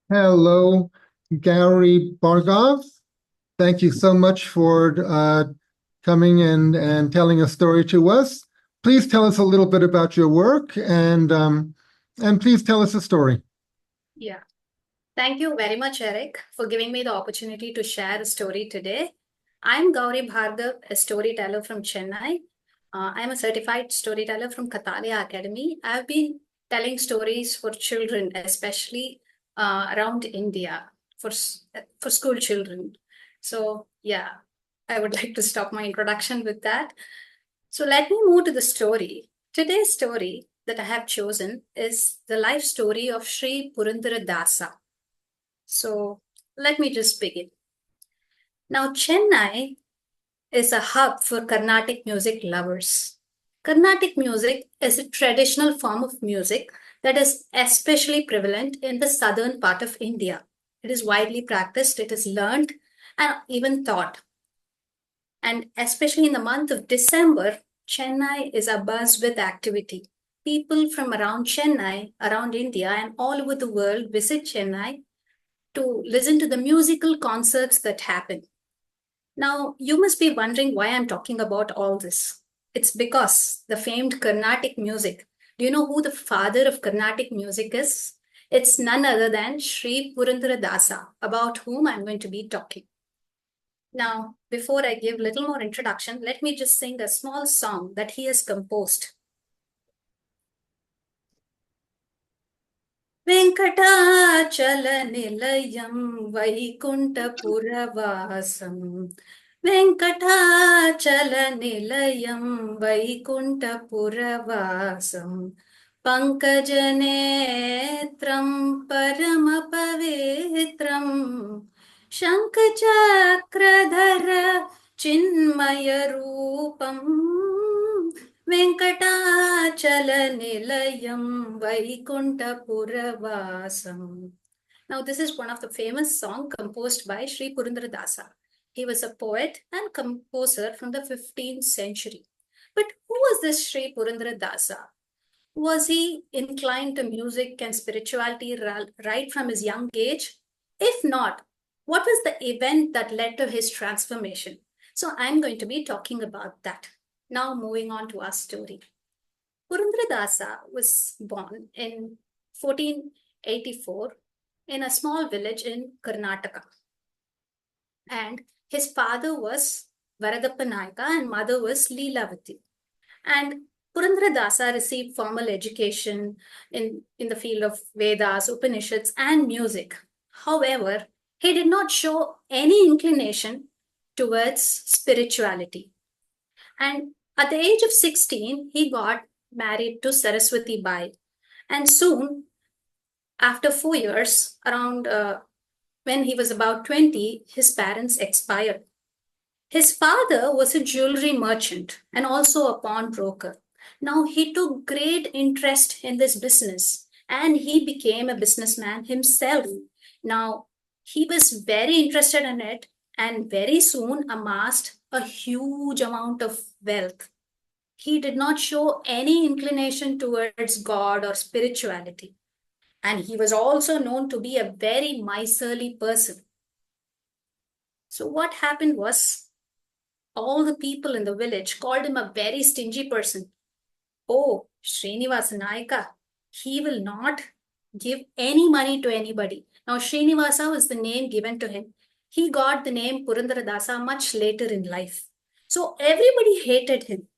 Hello, Gowri Bhargav. Thank you so much for coming and telling a story to us. Please tell us a little bit about your work and please tell us a story. Yeah. Thank you very much, Eric, for giving me the opportunity to share a story today. I'm Gowri Bhargav, a storyteller from Chennai. I'm a certified storyteller from Kathalaya Academy. I've been telling stories for children, especially around India, for school children. So, yeah, I would like to stop my introduction with that. So, let me move to the story. Today's story that I have chosen is the life story of Sri Purandara Dasa. So let me just begin. Now, Chennai is a hub for Carnatic music lovers. Carnatic music is a traditional form of music that is especially prevalent in the southern part of India. It is widely practiced, it is learned, and even taught. And especially in the month of December, Chennai is abuzz with activity. People from around Chennai, around India, and all over the world visit Chennai to listen to the musical concerts that happen. Now, you must be wondering why I'm talking about all this. It's because the famed Carnatic music. Do you know who the father of Carnatic music is? It's none other than Sri Purandara Dasa, about whom I'm going to be talking. Now, before I give little more introduction, let me just sing a small song that he has composed. वेङ्कटाचलनिलयं वैकुण्ठपुरवासं वेङ्कटाचलनिलयं वैकुण्ठपुरवासं पङ्कजनेत्रं परमपवित्रं शङ्खचक्रधर चिन्मयरूपम् वेङ्कटाचलनिलयं वैकुण्ठपुरवासम्. Now, this is one of the famous songs composed by Sri Purandara Dasa. He was a poet and composer from the 15th century. But who was this Sri Purandara Dasa? Was he inclined to music and spirituality right from his young age? If not, what was the event that led to his transformation? So, I'm going to be talking about that. Now, moving on to our story. Purandaradasa was born in 1484 in a small village in Karnataka. And his father was Varadappa Nayaka and mother was Leelavati. And Purandaradasa received formal education in the field of Vedas, Upanishads, and music. However, he did not show any inclination towards spirituality. And at the age of 16, he got married to Saraswati Bai. And soon, after 4 years, around when he was about 20, his parents expired. His father was a jewelry merchant and also a pawnbroker. Now, he took great interest in this business and he became a businessman himself. Now, he was very interested in it and very soon amassed a huge amount of wealth. He did not show any inclination towards God or spirituality. And he was also known to be a very miserly person. So, what happened was all the people in the village called him a very stingy person. Oh, Srinivasa Nayaka, he will not give any money to anybody. Now, Srinivasa was the name given to him. He got the name Purandaradasa much later in life. So, everybody hated him.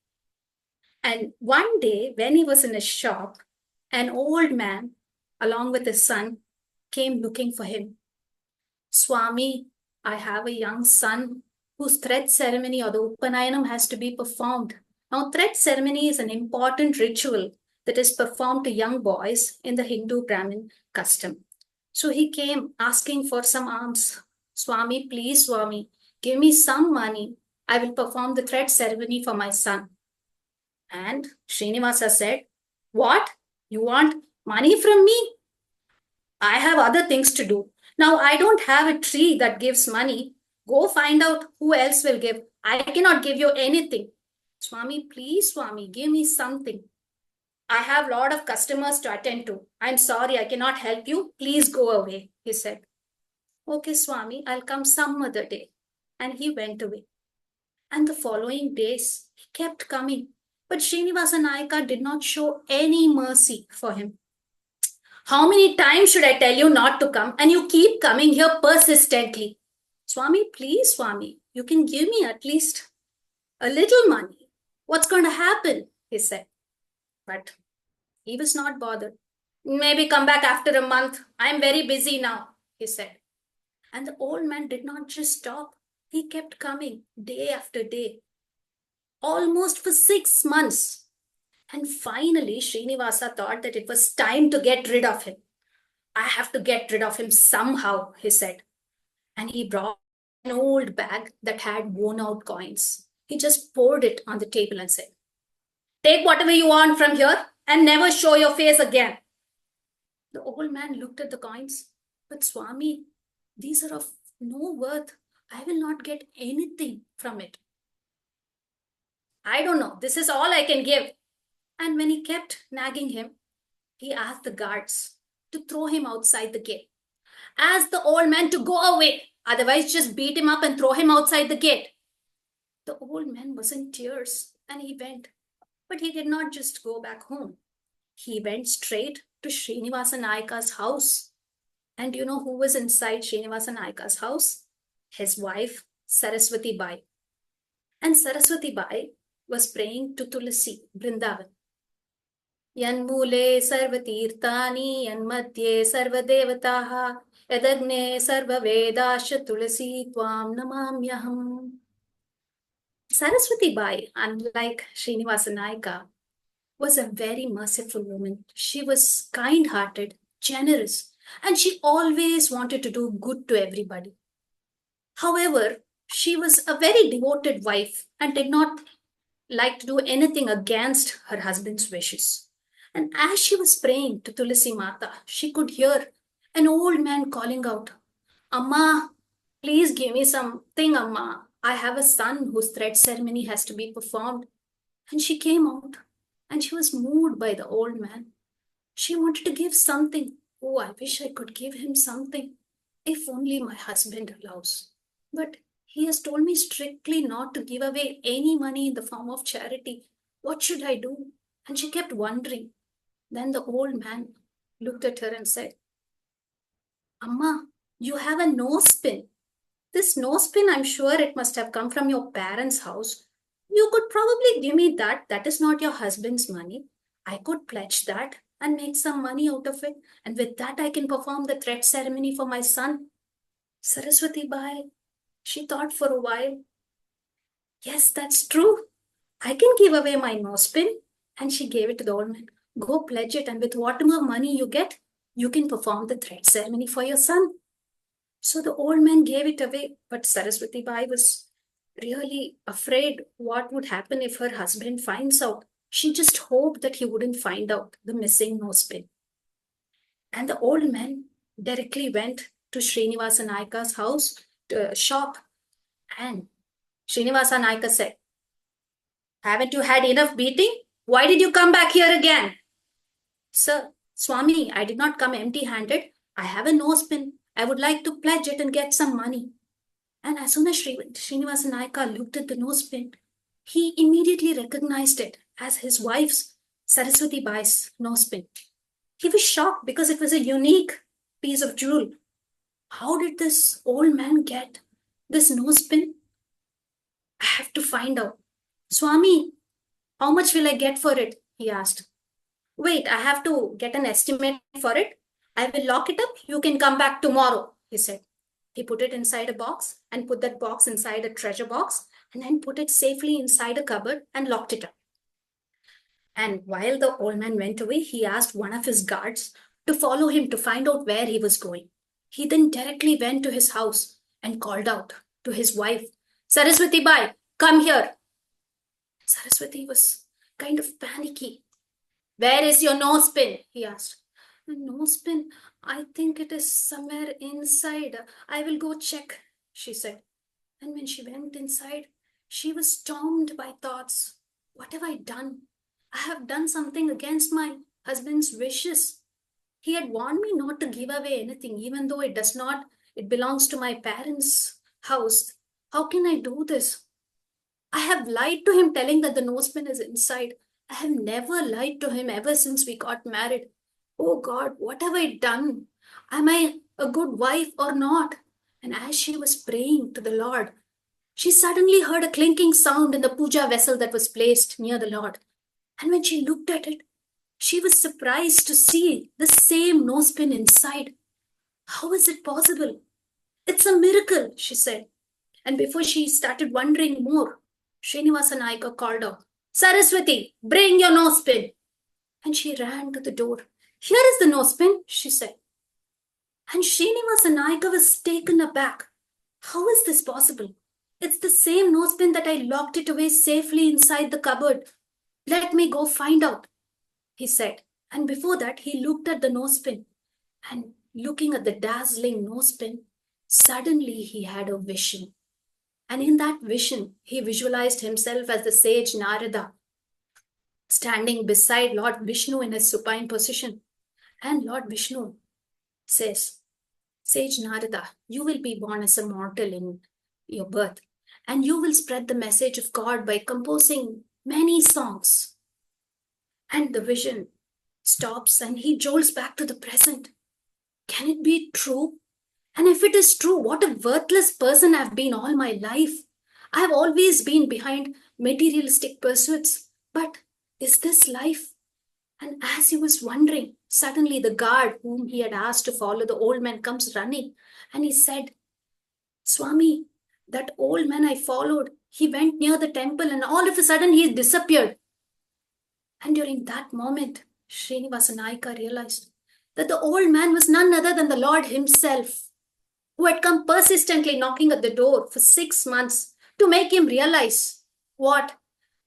And one day, when he was in a shop, an old man, along with his son, came looking for him. Swami, I have a young son whose thread ceremony or the Upanayanam has to be performed. Now, thread ceremony is an important ritual that is performed to young boys in the Hindu Brahmin custom. So he came asking for some alms. Swami, please, Swami, give me some money. I will perform the thread ceremony for my son. And Srinivasa said, what? You want money from me? I have other things to do. Now, I don't have a tree that gives money. Go find out who else will give. I cannot give you anything. Swami, please, Swami, give me something. I have a lot of customers to attend to. I'm sorry, I cannot help you. Please go away, he said. Okay, Swami, I'll come some other day. And he went away. And the following days, he kept coming. But Srinivasa Naika did not show any mercy for him. How many times should I tell you not to come? And you keep coming here persistently. Swami, please, Swami, you can give me at least a little money. What's going to happen? He said. But he was not bothered. Maybe come back after a month. I'm very busy now, he said. And the old man did not just stop. He kept coming day after day, almost for 6 months. And finally, Srinivasa thought that it was time to get rid of him. I have to get rid of him somehow, he said. And he brought an old bag that had worn out coins. He just poured it on the table and said, take whatever you want from here and never show your face again. The old man looked at the coins. But Swami, these are of no worth. I will not get anything from it. I don't know. This is all I can give. And when he kept nagging him, he asked the guards to throw him outside the gate. Ask the old man to go away. Otherwise, just beat him up and throw him outside the gate. The old man was in tears and he went. But he did not just go back home. He went straight to Srinivasa Naika's house. And you know who was inside Srinivasa Naika's house? His wife, Saraswati Bai. And Saraswati Bai was praying to Tulasi, Vrindavan. Yanmule sarvatirtani, yanmadye sarvadevataha, yadagne sarvavedasha tulasi tvam namamyaham. Saraswati Bai, unlike Srinivasa Naika, was a very merciful woman. She was kind-hearted, generous, and she always wanted to do good to everybody. However, she was a very devoted wife and did not like to do anything against her husband's wishes. And as she was praying to Tulasi Mata, she could hear an old man calling out, Amma, please give me something, Amma. I have a son whose thread ceremony has to be performed. And she came out and she was moved by the old man. She wanted to give something. Oh, I wish I could give him something. If only my husband allows. But he has told me strictly not to give away any money in the form of charity. What should I do? And she kept wondering. Then the old man looked at her and said, Amma, you have a nosepin. This nosepin, I'm sure it must have come from your parents' house. You could probably give me that. That is not your husband's money. I could pledge that and make some money out of it. And with that, I can perform the thread ceremony for my son. Saraswati Bai, she thought for a while. Yes, that's true. I can give away my nosepin. And she gave it to the old man. Go pledge it, and with whatever money you get, you can perform the thread ceremony for your son. So the old man gave it away, but Saraswati Bai was really afraid what would happen if her husband finds out. She just hoped that he wouldn't find out the missing nosepin. And the old man directly went to Srinivasa Naika's house, shop, and Srinivasa Naika said, haven't you had enough beating? Why did you come back here again? Sir, Swami, I did not come empty-handed. I have a nosepin. I would like to pledge it and get some money. And as soon as Srinivasa Naika looked at the nosepin, he immediately recognized it as his wife's, Saraswati Bai's nosepin. He was shocked because it was a unique piece of jewel. How did this old man get this nosepin? I have to find out. Swami, how much will I get for it? He asked. Wait, I have to get an estimate for it. I will lock it up. You can come back tomorrow, he said. He put it inside a box and put that box inside a treasure box and then put it safely inside a cupboard and locked it up. And while the old man went away, he asked one of his guards to follow him to find out where he was going. He then directly went to his house and called out to his wife, Saraswati Bai, come here. Saraswati was kind of panicky. Where is your nosepin? He asked. The nosepin, I think it is somewhere inside. I will go check, she said. And when she went inside, she was stormed by thoughts. What have I done? I have done something against my husband's wishes. He had warned me not to give away anything, even though it belongs to my parents' house. How can I do this? I have lied to him, telling that the nosepin is inside. I have never lied to him ever since we got married. Oh God, what have I done? Am I a good wife or not? And as she was praying to the Lord, she suddenly heard a clinking sound in the puja vessel that was placed near the Lord. And when she looked at it, she was surprised to see the same nosepin inside. How is it possible? It's a miracle, she said. And before she started wondering more, Srinivasa Naika called out, Saraswati, bring your nosepin. And she ran to the door. Here is the nosepin, she said. And Srinivasa Naika was taken aback. How is this possible? It's the same nosepin that I locked it away safely inside the cupboard. Let me go find out, he said. And before that, he looked at the nosepin. And looking at the dazzling nosepin, suddenly he had a vision. And in that vision, he visualized himself as the sage Narada, standing beside Lord Vishnu in his supine position. And Lord Vishnu says, Sage Narada, you will be born as a mortal in your birth, and you will spread the message of God by composing many songs. And the vision stops and he jolts back to the present. Can it be true? And if it is true, what a worthless person I've been all my life. I've always been behind materialistic pursuits. But is this life? And as he was wondering, suddenly the guard whom he had asked to follow the old man comes running. And he said, Swami, that old man I followed, he went near the temple and all of a sudden he disappeared. And during that moment, Srinivasa Naika realized that the old man was none other than the Lord himself, who had come persistently knocking at the door for 6 months to make him realize what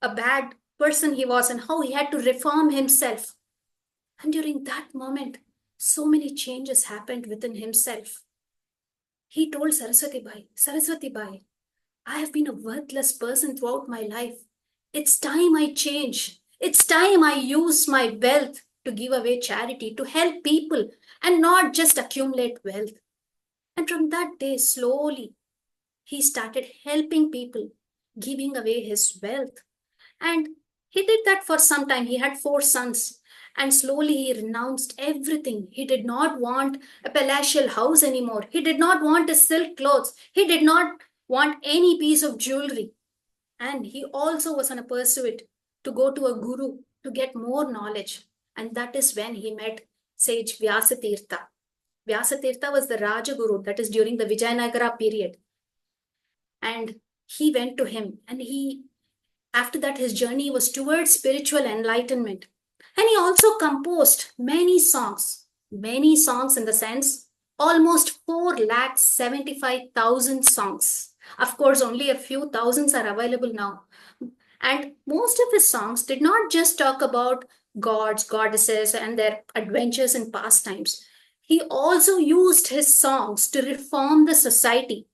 a bad person he was and how he had to reform himself. And during that moment, so many changes happened within himself. He told Saraswati Bai, I have been a worthless person throughout my life. It's time I change. It's time I use my wealth to give away charity, to help people, and not just accumulate wealth. And from that day, slowly, he started helping people, giving away his wealth. And he did that for some time. He had 4 sons. And slowly he renounced everything. He did not want a palatial house anymore. He did not want his silk clothes. He did not want any piece of jewelry. And he also was on a pursuit to go to a guru to get more knowledge. And that is when he met sage Vyasatirtha. Vyasatirtha was the Rajaguru, that is during the Vijayanagara period. And he went to him, and after that, his journey was towards spiritual enlightenment. And he also composed many songs in the sense, almost 4,75,000 songs. Of course, only a few thousands are available now. And most of his songs did not just talk about gods, goddesses, and their adventures and pastimes. He also used his songs to reform the society.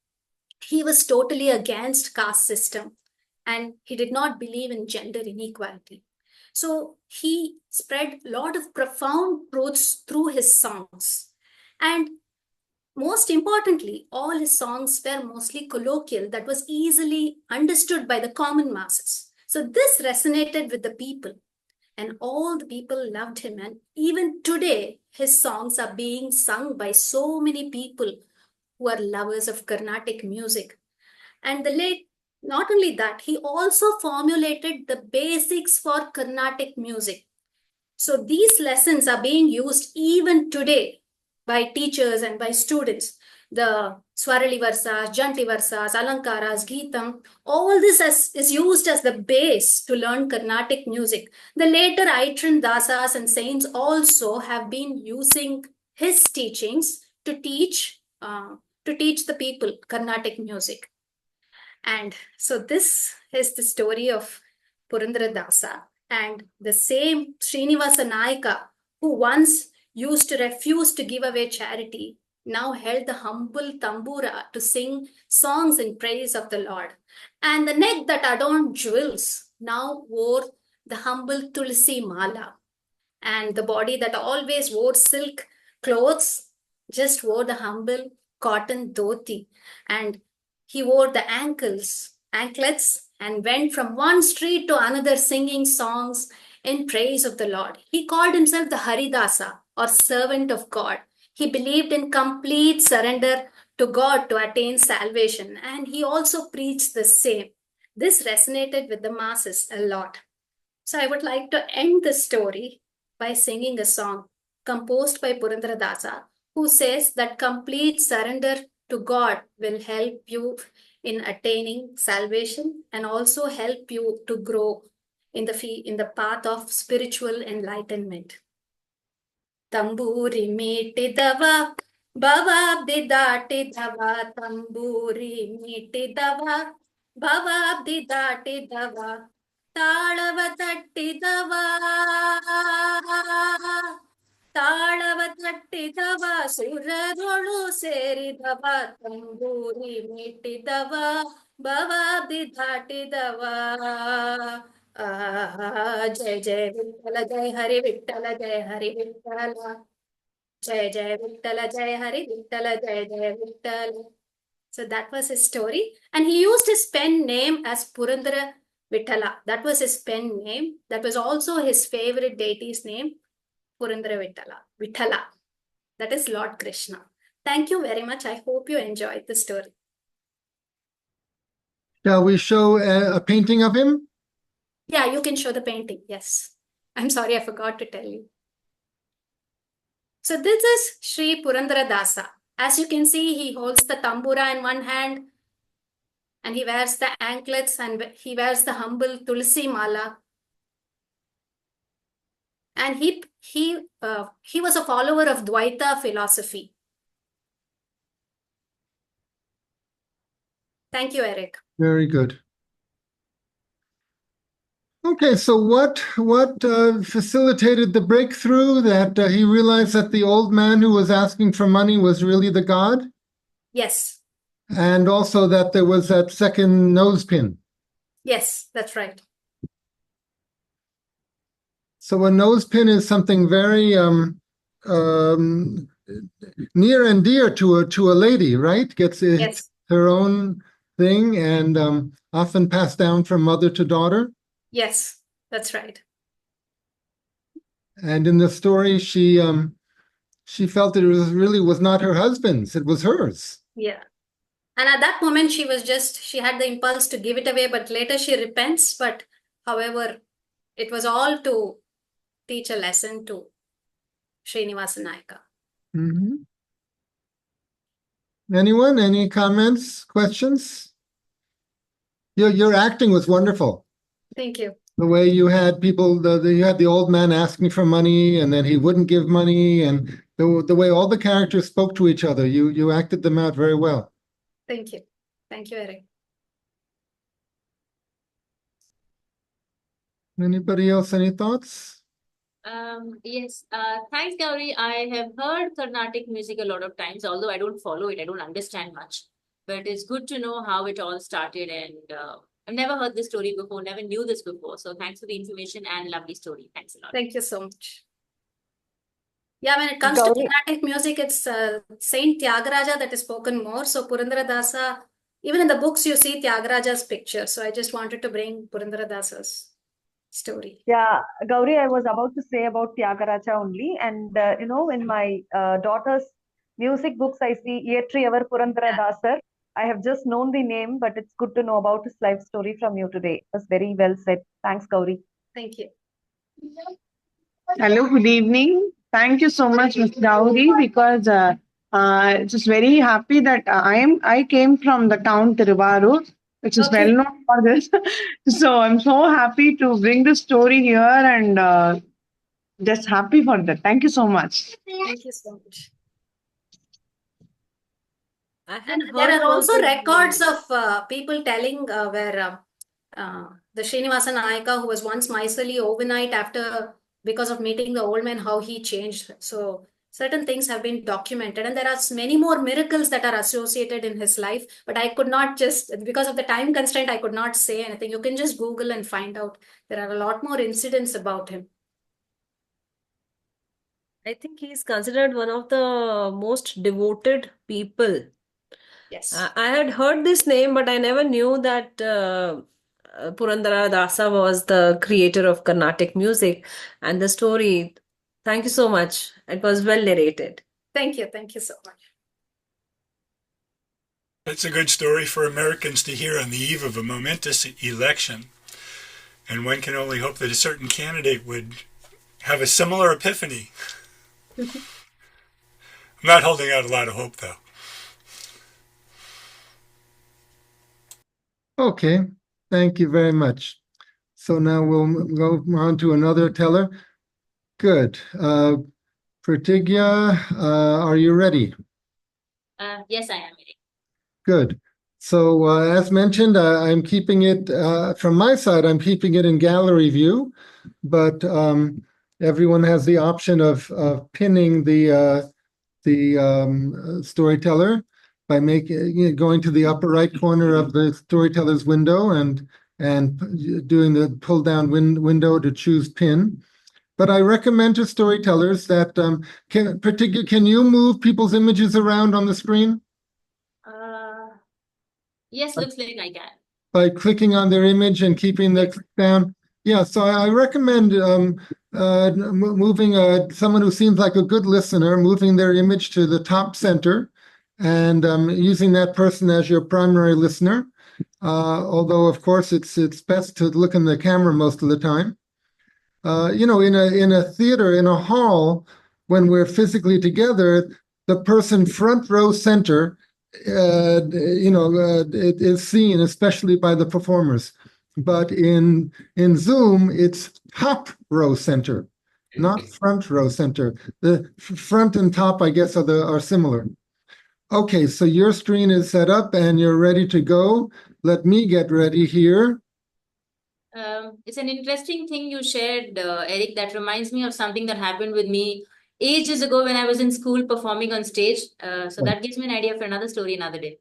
He was totally against caste system and he did not believe in gender inequality. So he spread a lot of profound truths through his songs. And most importantly, all his songs were mostly colloquial that was easily understood by the common masses. So this resonated with the people and all the people loved him. And even today, his songs are being sung by so many people who are lovers of Carnatic music. And not only that, he also formulated the basics for Carnatic music. So these lessons are being used even today by teachers and by students. The Swarali Varsas, Janti Varsas, Alankaras, Geetam, all this is used as the base to learn Carnatic music. The later Aitran Dasas and saints also have been using his teachings to teach the people Carnatic music. And so this is the story of Purandara Dasa. And the same Srinivasa Naika, who once used to refuse to give away charity, now held the humble tambura to sing songs in praise of the Lord. And the neck that adorned jewels now wore the humble Tulsi Mala, and the body that always wore silk clothes just wore the humble cotton dhoti, and he wore the anklets, and went from one street to another singing songs in praise of the Lord. He called himself the Haridasa, or servant of God. He believed in complete surrender to God to attain salvation, and he also preached the same. This resonated with the masses a lot. So I would like to end the story by singing a song composed by Purandaradasa, who says that complete surrender to God will help you in attaining salvation and also help you to grow in the path of spiritual enlightenment. Tamburi meetidava, bhavabdi datidava, tamburi meetidava, bhavabdi datidava, ತಾಳವ ತಟ್ಟಿದವ ತಾಳವ ತಟ್ಟಿದವ ಸುರರೊಳು ಸೇರಿದವ tambura ಮೀಟಿದವ ಭವಾಬ್ದಿ ದಾಟಿದವ Jaya Jaya Vittala Jaya Hari Vittala Jaya Hari Vittala Jaya Jaya Vittala Jaya Hari Vittala Jaya Jaya Vittala. So that was his story, and he used his pen name as Purandara Vithala. That was his pen name. That was also his favorite deity's name, Purandara Vithala. Vithala. That is Lord Krishna. Thank you very much. I hope you enjoyed the story. Shall we show a painting of him? Yeah, you can show the painting. Yes. I'm sorry, I forgot to tell you. So this is Sri Purandara Dasa. As you can see, he holds the tambura in one hand, and he wears the anklets, and he wears the humble Tulsi Mala. And he was a follower of Dvaita philosophy. Thank you, Eric. Very good. Okay, so what facilitated the breakthrough that he realized that the old man who was asking for money was really the god? Yes. And also that there was that second nose pin. Yes, that's right. So a nose pin is something very near and dear to a lady, right? Gets Yes. her own thing, and often passed down from mother to daughter. Yes, that's right. And in the story, she felt that it really was not her husband's; it was hers. Yeah. And at that moment, she had the impulse to give it away, but later she repents. But however, it was all to teach a lesson to Srinivasa Nayaka. Mm-hmm. Anyone? Any comments, questions? Your acting was wonderful. Thank you. The way you had people, you had the old man asking for money, and then he wouldn't give money, and the way all the characters spoke to each other, you acted them out very well. Thank you. Thank you, Eric. Anybody else? Any thoughts? Yes. Thanks, Gowri. I have heard Carnatic music a lot of times, although I don't follow it. I don't understand much. But it's good to know how it all started. And I've never heard this story before, never knew this before. So thanks for the information and lovely story. Thanks a lot. Thank you so much. Yeah, when it comes to Carnatic music, it's Saint Tyagaraja that is spoken more. So Purandara Dasa, even in the books, you see Tyagaraja's picture. So I just wanted to bring Purandara Dasa's story. Yeah, Gowri, I was about to say about Tyagaraja only. And, in my daughter's music books, I see Yetri Ever Purandara Dasar. I have just known the name, but it's good to know about his life story from you today. It was very well said. Thanks, Gowri. Thank you. Hello, good evening. Thank you so much, Ms. Gowri, because just very happy that I came from the town Tiruvarur, which is well known for this. So I'm so happy to bring this story here and just happy for that. Thank you so much. Thank you so much. And there are also records of people telling where the Srinivasa Nayaka, who was once miserly overnight because of meeting the old man, how he changed. So certain things have been documented, and there are many more miracles that are associated in his life. But I could not just, because of the time constraint, I could not say anything. You can just Google and find out. There are a lot more incidents about him. I think he's considered one of the most devoted people. Yes. I had heard this name, but I never knew that Purandara Dasa was the creator of Carnatic music. And the story, thank you so much. It was well narrated. Thank you. Thank you so much. It's a good story for Americans to hear on the eve of a momentous election. And one can only hope that a certain candidate would have a similar epiphany. I'm not holding out a lot of hope, though. Okay, thank you very much. So now we'll go on to another teller. Good. Pretigaya, are you ready? Yes, I am ready. Good. So as mentioned, I'm keeping it, from my side, I'm keeping it in gallery view, but everyone has the option of pinning the storyteller by going to the upper right corner of the storyteller's window and doing the pull down window to choose pin. But I recommend to storytellers that can you move people's images around on the screen? Yes, looks like I can. By clicking on their image and keeping the click down. Yeah, so I recommend moving someone who seems like a good listener, moving their image to the top center and using that person as your primary listener. Although, of course, it's best to look in the camera most of the time. In a theater, in a hall, when we're physically together, the person front row center it is seen, especially by the performers. But in Zoom, it's top row center, not front row center. The front and top, I guess, are similar. Okay, so your screen is set up and you're ready to go. Let me get ready here. It's an interesting thing you shared, Eric. That reminds me of something that happened with me ages ago when I was in school performing on stage. So that gives me an idea for another story another day.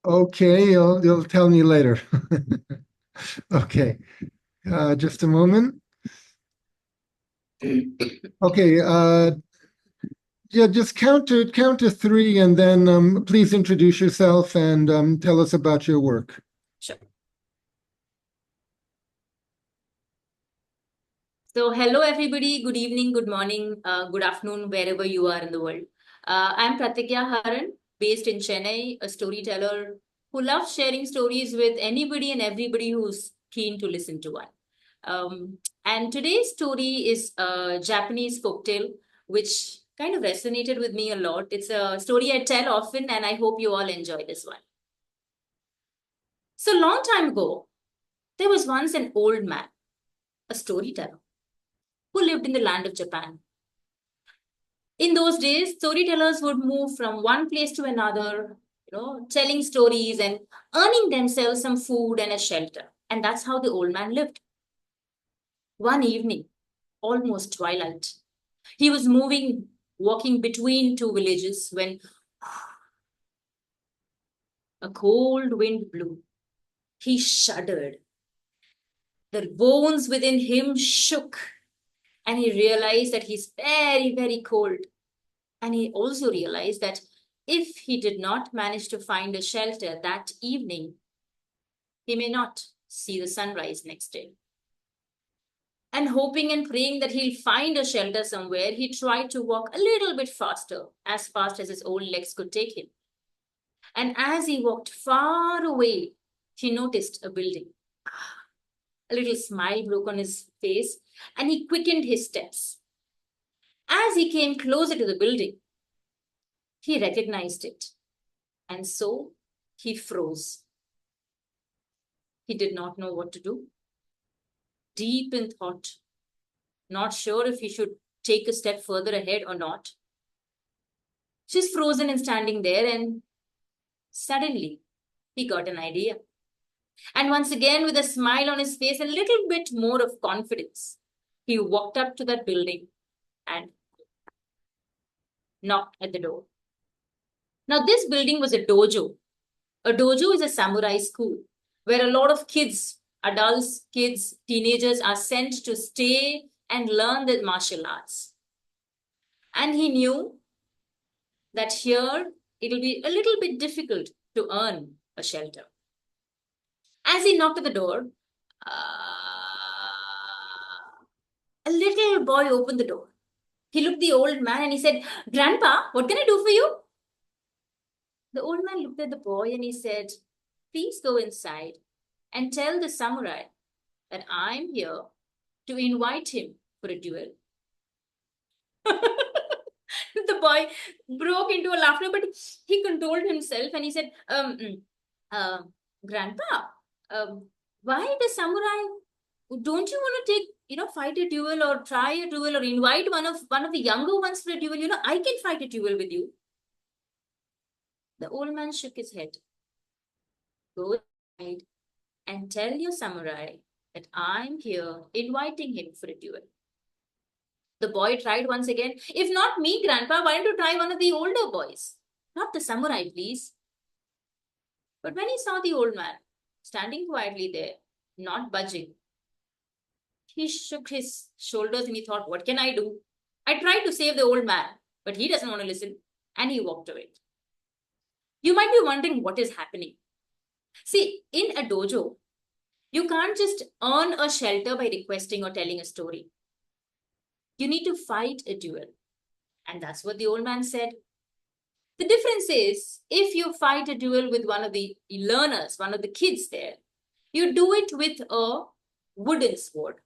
Okay, you'll tell me later. Okay, just a moment. Okay, yeah, just count to three, and then please introduce yourself and tell us about your work. Sure. So hello everybody, good evening, good morning, good afternoon, wherever you are in the world. I'm Pretigaya Haran, based in Chennai, a storyteller who loves sharing stories with anybody and everybody who's keen to listen to one. And today's story is a Japanese folktale, which kind of resonated with me a lot. It's a story I tell often, and I hope you all enjoy this one. So long time ago, there was once an old man, a storyteller, who lived in the land of Japan. In those days, storytellers would move from one place to another, telling stories and earning themselves some food and a shelter. And that's how the old man lived. One evening, almost twilight, he was walking between two villages when a cold wind blew. He shuddered. The bones within him shook. And he realized that he's very, very cold. And he also realized that if he did not manage to find a shelter that evening, he may not see the sunrise next day. And hoping and praying that he'll find a shelter somewhere, he tried to walk a little bit faster, as fast as his old legs could take him. And as he walked far away, he noticed a building. A little smile broke on his face, and he quickened his steps. As he came closer to the building, he recognized it, and so he froze. He did not know what to do. Deep in thought, not sure if he should take a step further ahead or not. She's frozen and standing there, and suddenly he got an idea. And once again, with a smile on his face and a little bit more of confidence, he walked up to that building and knocked at the door. Now, this building was a dojo. A dojo is a samurai school where a lot of kids, adults, kids, teenagers are sent to stay and learn the martial arts. And he knew that here it will be a little bit difficult to earn a shelter. As he knocked at the door, a little boy opened the door. He looked at the old man and he said, "Grandpa, what can I do for you?" The old man looked at the boy and he said, "Please go inside and tell the samurai that I'm here to invite him for a duel." The boy broke into a laughter, but he controlled himself and he said, "Grandpa, why the samurai? Don't you want to take, fight a duel or try a duel or invite one of the younger ones for a duel? I can fight a duel with you." The old man shook his head. "Go inside and tell your samurai that I'm here inviting him for a duel." The boy tried once again. "If not me, Grandpa, why don't you try one of the older boys? Not the samurai, please." But when he saw the old man standing quietly there, not budging, he shook his shoulders and he thought, "What can I do? I tried to save the old man, but he doesn't want to listen." And he walked away. You might be wondering what is happening. See, in a dojo, you can't just earn a shelter by requesting or telling a story. You need to fight a duel. And that's what the old man said. The difference is, if you fight a duel with one of the learners, one of the kids there, you do it with a wooden sword.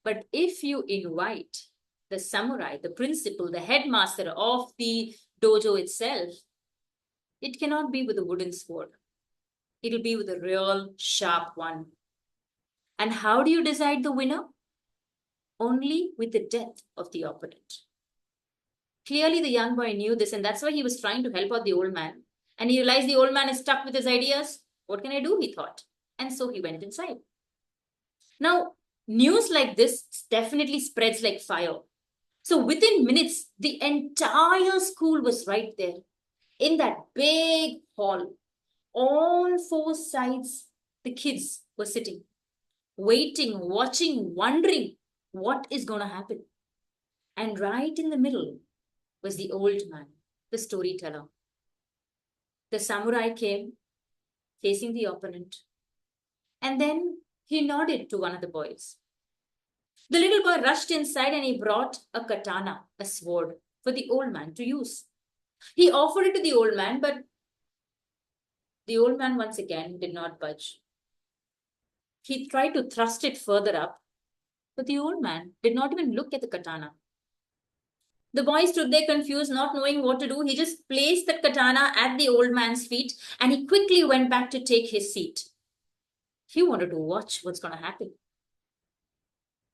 But if you invite the samurai, the principal, the headmaster of the dojo itself, it cannot be with a wooden sword. It'll be with a real sharp one. And how do you decide the winner? Only with the death of the opponent. Clearly, the young boy knew this, and that's why he was trying to help out the old man. And he realized the old man is stuck with his ideas. What can I do? He thought. And so he went inside. Now, news like this definitely spreads like fire. So within minutes, the entire school was right there in that big hall. All four sides, the kids were sitting, waiting, watching, wondering what is going to happen. And right in the middle was the old man, the storyteller. The samurai came, facing the opponent. And then he nodded to one of the boys. The little boy rushed inside and he brought a katana, a sword, for the old man to use. He offered it to the old man, but the old man once again did not budge. He tried to thrust it further up, but the old man did not even look at the katana. The boy stood there confused, not knowing what to do. He just placed that katana at the old man's feet and he quickly went back to take his seat. He wanted to watch what's going to happen.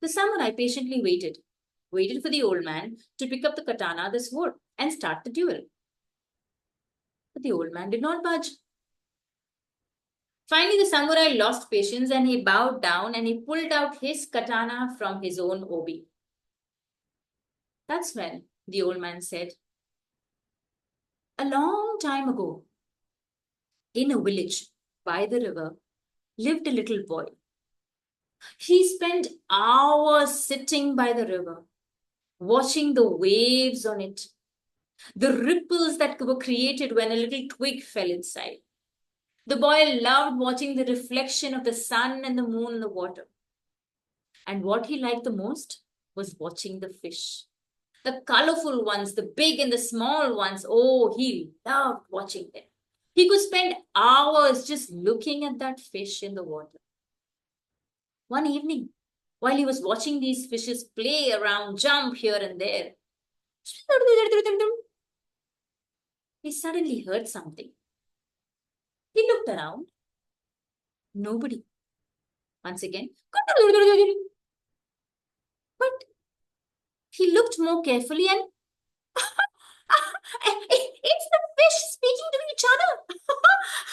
The samurai patiently waited for the old man to pick up the katana, the sword, and start the duel. But the old man did not budge. Finally, the samurai lost patience and he bowed down and he pulled out his katana from his own obi. That's when the old man said, "A long time ago, in a village by the river, lived a little boy. He spent hours sitting by the river, watching the waves on it, the ripples that were created when a little twig fell inside. The boy loved watching the reflection of the sun and the moon in the water. And what he liked the most was watching the fish. The colorful ones, the big and the small ones. Oh, he loved watching them. He could spend hours just looking at that fish in the water. One evening, while he was watching these fishes play around, jump here and there, he suddenly heard something. He looked around. Nobody. Once again. But he looked more carefully and it's the fish speaking to each other.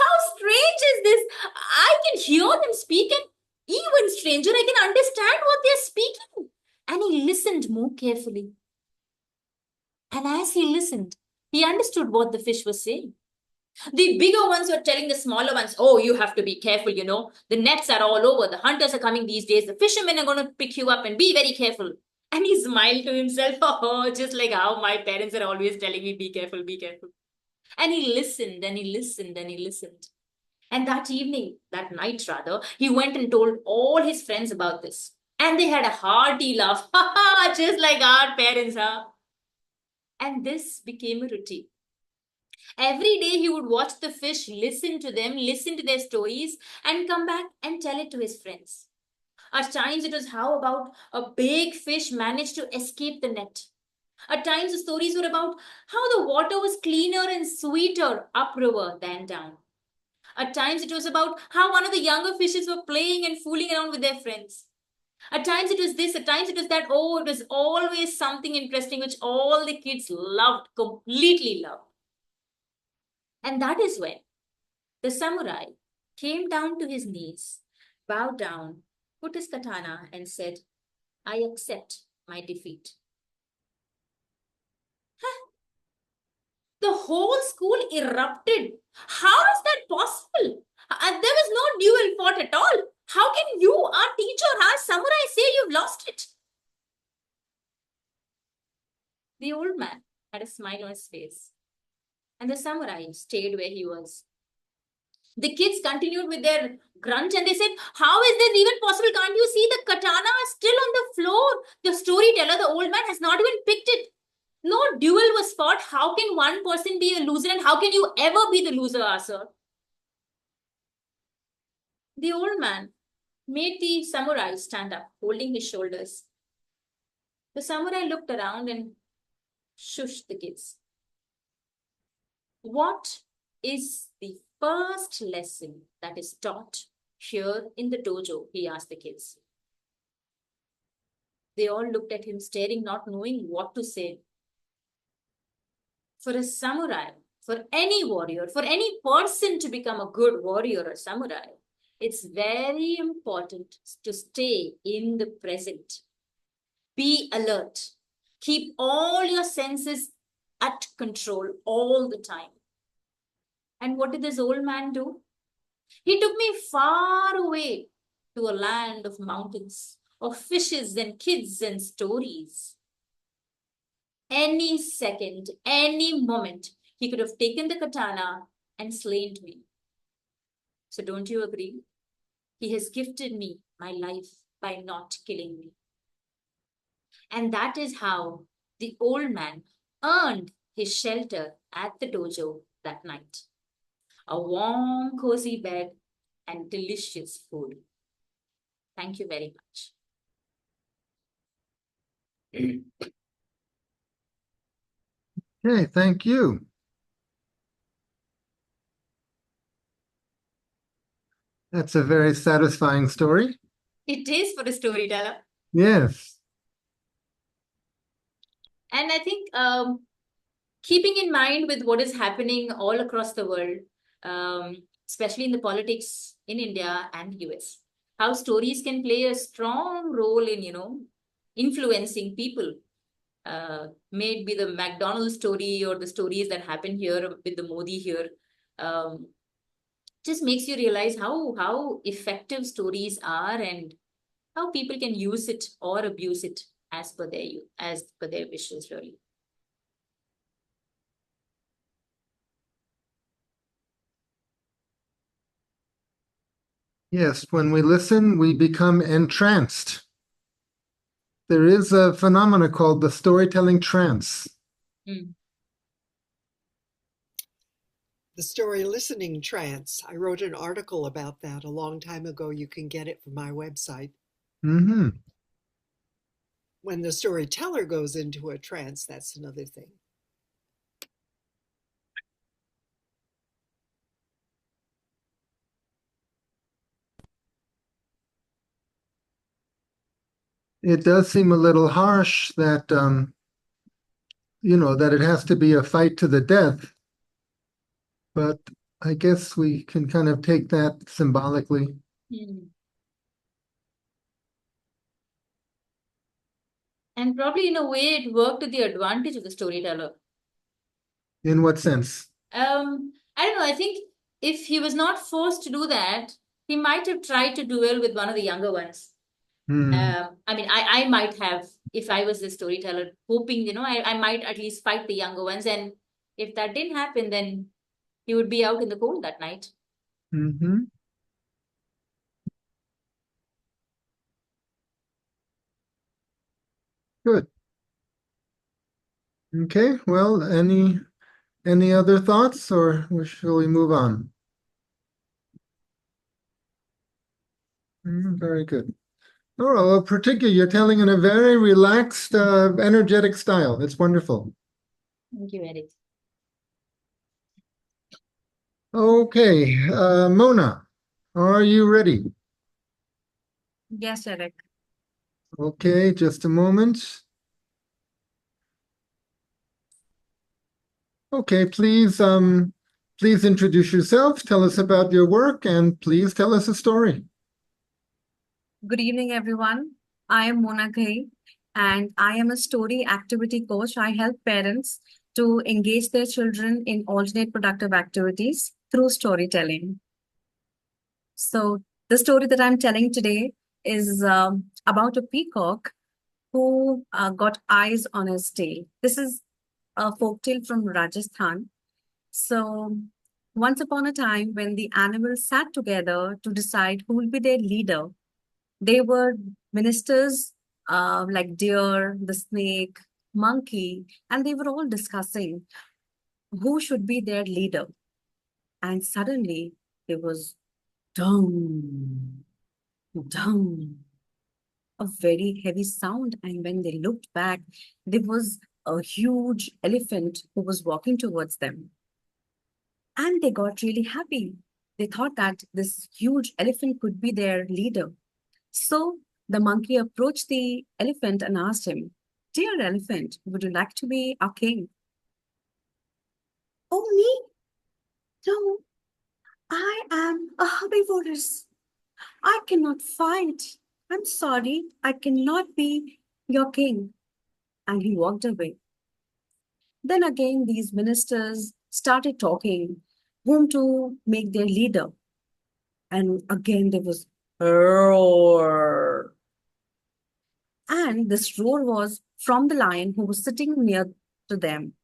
How strange is this? I can hear them speak and even stranger, I can understand what they're speaking. And he listened more carefully. And as he listened, he understood what the fish was saying. The bigger ones were telling the smaller ones, oh, you have to be careful, you know. The nets are all over. The hunters are coming these days. The fishermen are going to pick you up and be very careful. And he smiled to himself, oh, just like how my parents are always telling me, be careful, be careful. And he listened and he listened and he listened. And that evening, that night rather, he went and told all his friends about this. And they had a hearty laugh, just like our parents, huh? And this became a routine. Every day he would watch the fish, listen to them, listen to their stories, and come back and tell it to his friends. At times it was how about a big fish managed to escape the net. At times the stories were about how the water was cleaner and sweeter upriver than down. At times it was about how one of the younger fishes were playing and fooling around with their friends. At times it was this, at times it was that. Oh, it was always something interesting which all the kids loved, completely loved. And that is when the samurai came down to his knees, bowed down, put his katana, and said, I accept my defeat. The whole school erupted. How is that possible? There was no duel fought at all. How can you, our teacher, our samurai, say you've lost it? The old man had a smile on his face, and the samurai stayed where he was. The kids continued with their grunt and they said, how is this even possible? Can't you see the katana is still on the floor? The storyteller, the old man, has not even picked it. No duel was fought. How can one person be a loser and how can you ever be the loser, sir? The old man made the samurai stand up, holding his shoulders. The samurai looked around and shushed the kids. What is the first lesson that is taught here in the dojo? He asked the kids. They all looked at him, staring, not knowing what to say. For a samurai, for any warrior, for any person to become a good warrior or samurai, it's very important to stay in the present. Be alert. Keep all your senses at control all the time. And what did this old man do? He took me far away to a land of mountains, of fishes and kids and stories. Any second, any moment, he could have taken the katana and slain me. So don't you agree? He has gifted me my life by not killing me. And that is how the old man earned his shelter at the dojo that night. A warm, cozy bed and delicious food. Thank you very much. Okay, thank you. That's a very satisfying story. It is for a storyteller. Yes. And I think keeping in mind with what is happening all across the world, especially in the politics in India and US, how stories can play a strong role in, influencing people. May it be the McDonald's story or the stories that happen here with the Modi here, just makes you realize how effective stories are and how people can use it or abuse it as per their wishes, really. Yes, when we listen, we become entranced. There is a phenomena called the storytelling trance. Mm. The story listening trance. I wrote an article about that a long time ago. You can get it from my website. Mm-hmm. When the storyteller goes into a trance, that's another thing. It does seem a little harsh that, that it has to be a fight to the death. But I guess we can kind of take that symbolically. And probably in a way it worked to the advantage of the storyteller. In what sense? I don't know. I think if he was not forced to do that, he might have tried to duel with one of the younger ones. I mean, I might have, if I was the storyteller, hoping, I might at least fight the younger ones. And if that didn't happen, then he would be out in the cold that night. Mm-hmm. Good. Okay, well, any other thoughts, or shall we move on? Very good. All right, well, particularly, you're telling in a very relaxed, energetic style. It's wonderful. Thank you, Eric. Okay, Mona, are you ready? Yes, Eric. Okay, just a moment. Okay, please introduce yourself, tell us about your work, and please tell us a story. Good evening, everyone. I am Mona Ghai, and I am a story activity coach. I help parents to engage their children in alternate productive activities through storytelling. So the story that I'm telling today is about a peacock who got eyes on his tail. This is a folktale from Rajasthan. So once upon a time, when the animals sat together to decide who will be their leader, they were ministers like deer, the snake, monkey, and they were all discussing who should be their leader. And suddenly there was dum, dum, a very heavy sound. And when they looked back, there was a huge elephant who was walking towards them. And they got really happy. They thought that this huge elephant could be their leader. So the monkey approached the elephant and asked him, "Dear elephant, would you like to be our king?" "Oh, me? No, I am a herbivorous. I cannot fight. I'm sorry, I cannot be your king." And he walked away. Then again, these ministers started talking whom to make their leader. And again, there was roar. And this roar was from the lion who was sitting near to them.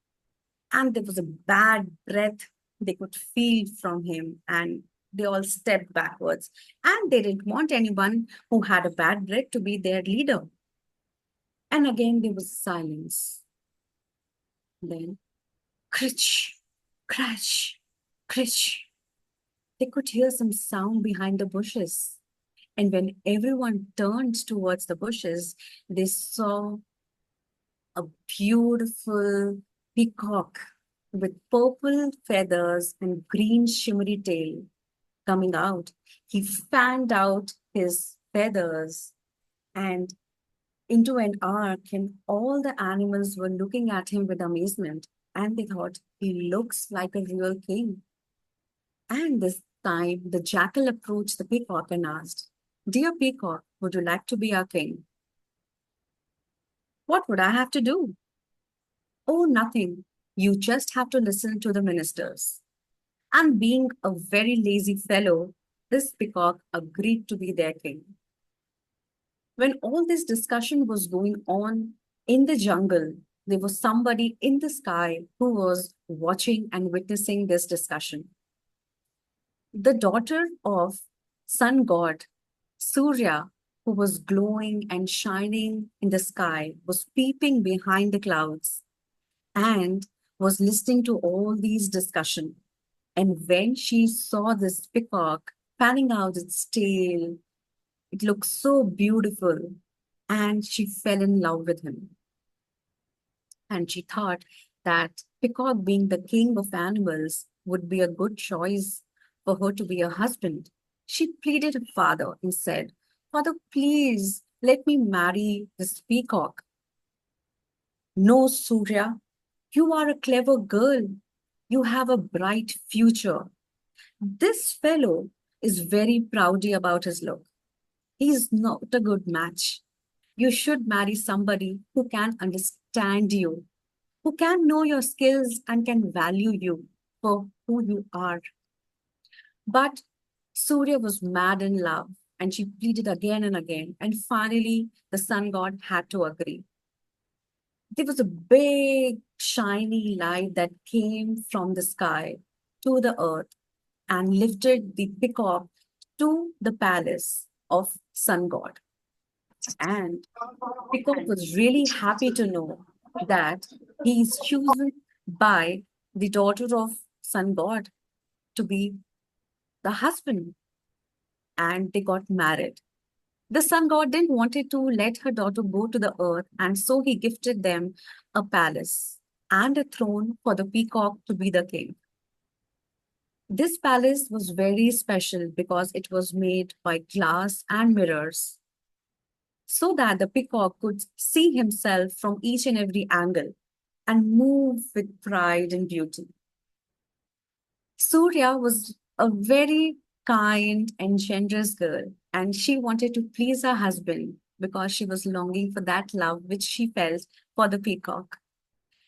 And there was a bad breath they could feel from him. And they all stepped backwards. And they didn't want anyone who had a bad breath to be their leader. And again, there was silence. Then, critch, crash, critch. They could hear some sound behind the bushes. And when everyone turned towards the bushes, they saw a beautiful peacock with purple feathers and green shimmery tail coming out. He fanned out his feathers and into an arc, and all the animals were looking at him with amazement, and they thought, he looks like a real king. And this time, the jackal approached the peacock and asked, "Dear peacock, would you like to be our king?" "What would I have to do?" "Oh, nothing. You just have to listen to the ministers." And being a very lazy fellow, this peacock agreed to be their king. When all this discussion was going on in the jungle, there was somebody in the sky who was watching and witnessing this discussion. The daughter of sun god, Surya, who was glowing and shining in the sky, was peeping behind the clouds and was listening to all these discussion. And when she saw this peacock fanning out its tail, it looked so beautiful, and she fell in love with him. And she thought that peacock, being the king of animals, would be a good choice for her to be a husband. She pleaded her father and said, "Father, please let me marry this peacock." "No, Surya, you are a clever girl. You have a bright future. This fellow is very proudy about his look. He is not a good match. You should marry somebody who can understand you, who can know your skills and can value you for who you are. But Surya was mad in love and she pleaded again and again. And finally, the sun god had to agree. There was a big, shiny light that came from the sky to the earth and lifted the peacock to the palace of sun god. And Peacock was really happy to know that he is chosen by the daughter of sun god to be the husband, and they got married. The sun god didn't wanted to let her daughter go to the earth, and so he gifted them a palace and a throne for the peacock to be the king. This palace was very special because it was made by glass and mirrors, so that the peacock could see himself from each and every angle and move with pride and beauty. Surya was a very kind and generous girl, and she wanted to please her husband because she was longing for that love which she felt for the peacock.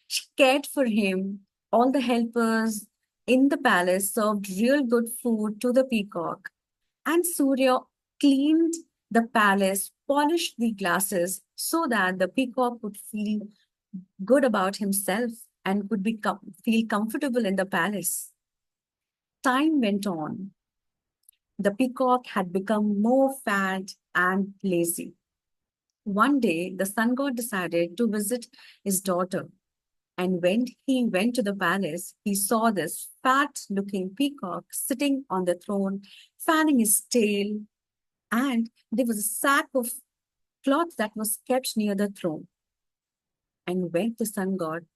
She cared for him. All the helpers in the palace served real good food to the peacock, and Surya cleaned the palace, polished the glasses so that the peacock would feel good about himself and could feel comfortable in the palace. Time went on. The peacock had become more fat and lazy. One day, the sun god decided to visit his daughter. And when he went to the palace, he saw this fat-looking peacock sitting on the throne, fanning his tail, and there was a sack of cloth that was kept near the throne. And when the sun god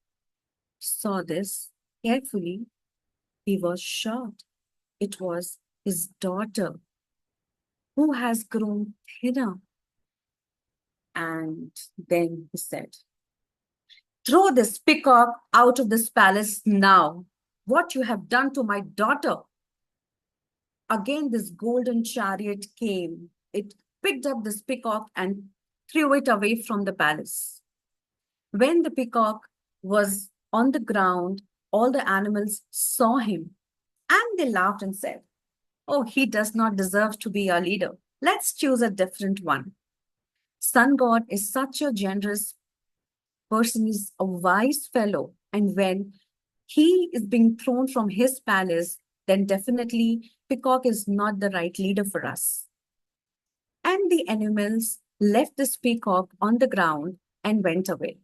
saw this carefully, he was shocked. It was his daughter who has grown thinner. And then he said, "Throw this peacock out of this palace now. What you have done to my daughter." Again, this golden chariot came. It picked up this peacock and threw it away from the palace. When the peacock was on the ground, all the animals saw him and they laughed and said, "Oh, he does not deserve to be our leader. Let's choose a different one." Sun God is such a generous person, is a wise fellow. And when he is being thrown from his palace, then definitely Peacock is not the right leader for us. And the animals left this peacock on the ground and went away.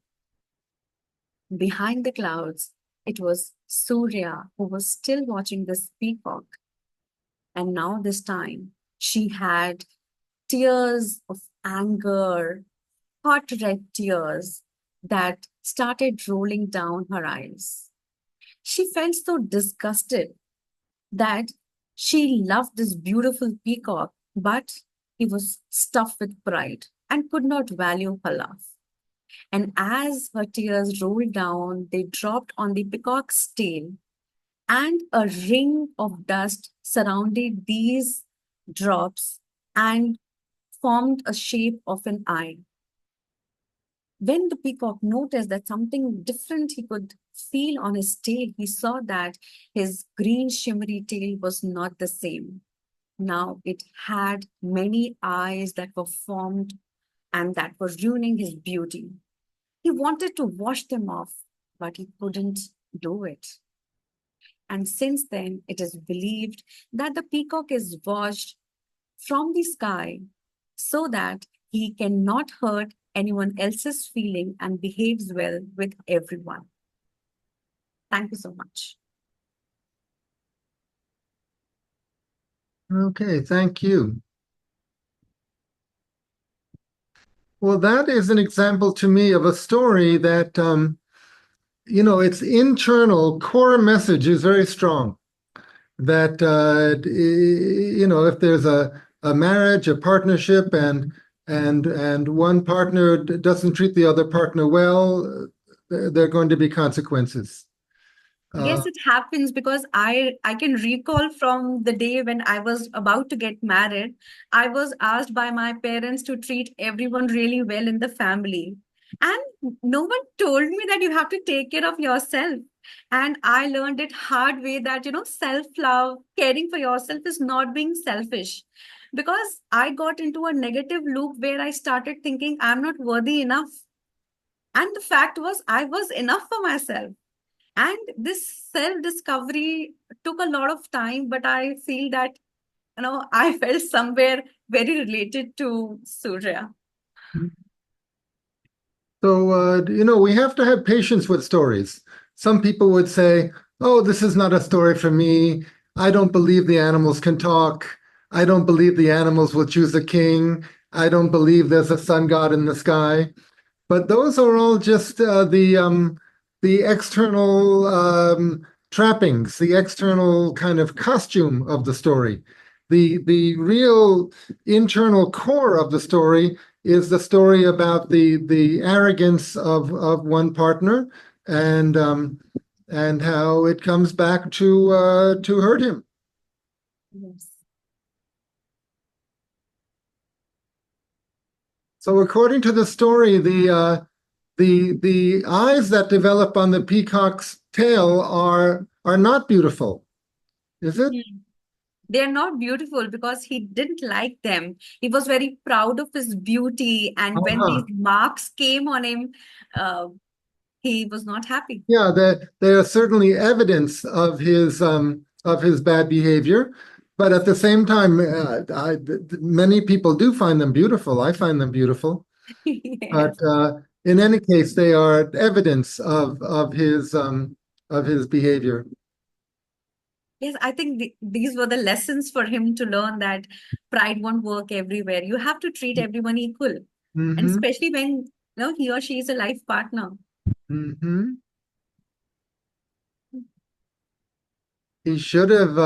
Behind the clouds, it was Surya who was still watching this peacock. And now this time, she had tears of anger, hot red tears that started rolling down her eyes. She felt so disgusted that she loved this beautiful peacock, but he was stuffed with pride and could not value her love. And as her tears rolled down, they dropped on the peacock's tail, and a ring of dust surrounded these drops and formed a shape of an eye. When the peacock noticed that something different he could feel on his tail, he saw that his green shimmery tail was not the same. Now it had many eyes that were formed and that were ruining his beauty. He wanted to wash them off, but he couldn't do it. And since then, it is believed that the peacock is washed from the sky so that he cannot hurt anyone else's feeling and behaves well with everyone. Thank you so much. Okay, thank you. Well, that is an example to me of a story that, its internal core message is very strong. That, if there's a marriage, a partnership, and one partner doesn't treat the other partner well, there are going to be consequences. Yes, it happens because I can recall from the day when I was about to get married, I was asked by my parents to treat everyone really well in the family. And no one told me that you have to take care of yourself. And I learned it hard way that, self-love, caring for yourself is not being selfish. Because I got into a negative loop where I started thinking I'm not worthy enough. And the fact was I was enough for myself. And this self discovery took a lot of time, but I feel that, I felt somewhere very related to Surya. So, we have to have patience with stories. Some people would say, oh, this is not a story for me. I don't believe the animals can talk. I don't believe the animals will choose a king. I don't believe there's a sun god in the sky. But those are all just the external trappings, the external kind of costume of the story. The real internal core of the story is the story about the arrogance of one partner and how it comes back to hurt him. Yes. So according to the story, the eyes that develop on the peacock's tail are not beautiful, is it? They are not beautiful because he didn't like them. He was very proud of his beauty, and when these marks came on him, he was not happy. Yeah, they are certainly evidence of his bad behavior, but at the same time, many people do find them beautiful. I find them beautiful, Yes. but in any case, they are evidence of his behavior. Yes, I think these were the lessons for him to learn that pride won't work everywhere. You have to treat everyone equal, and Mm-hmm. especially when he or she is a life partner. Mm-hmm. He should have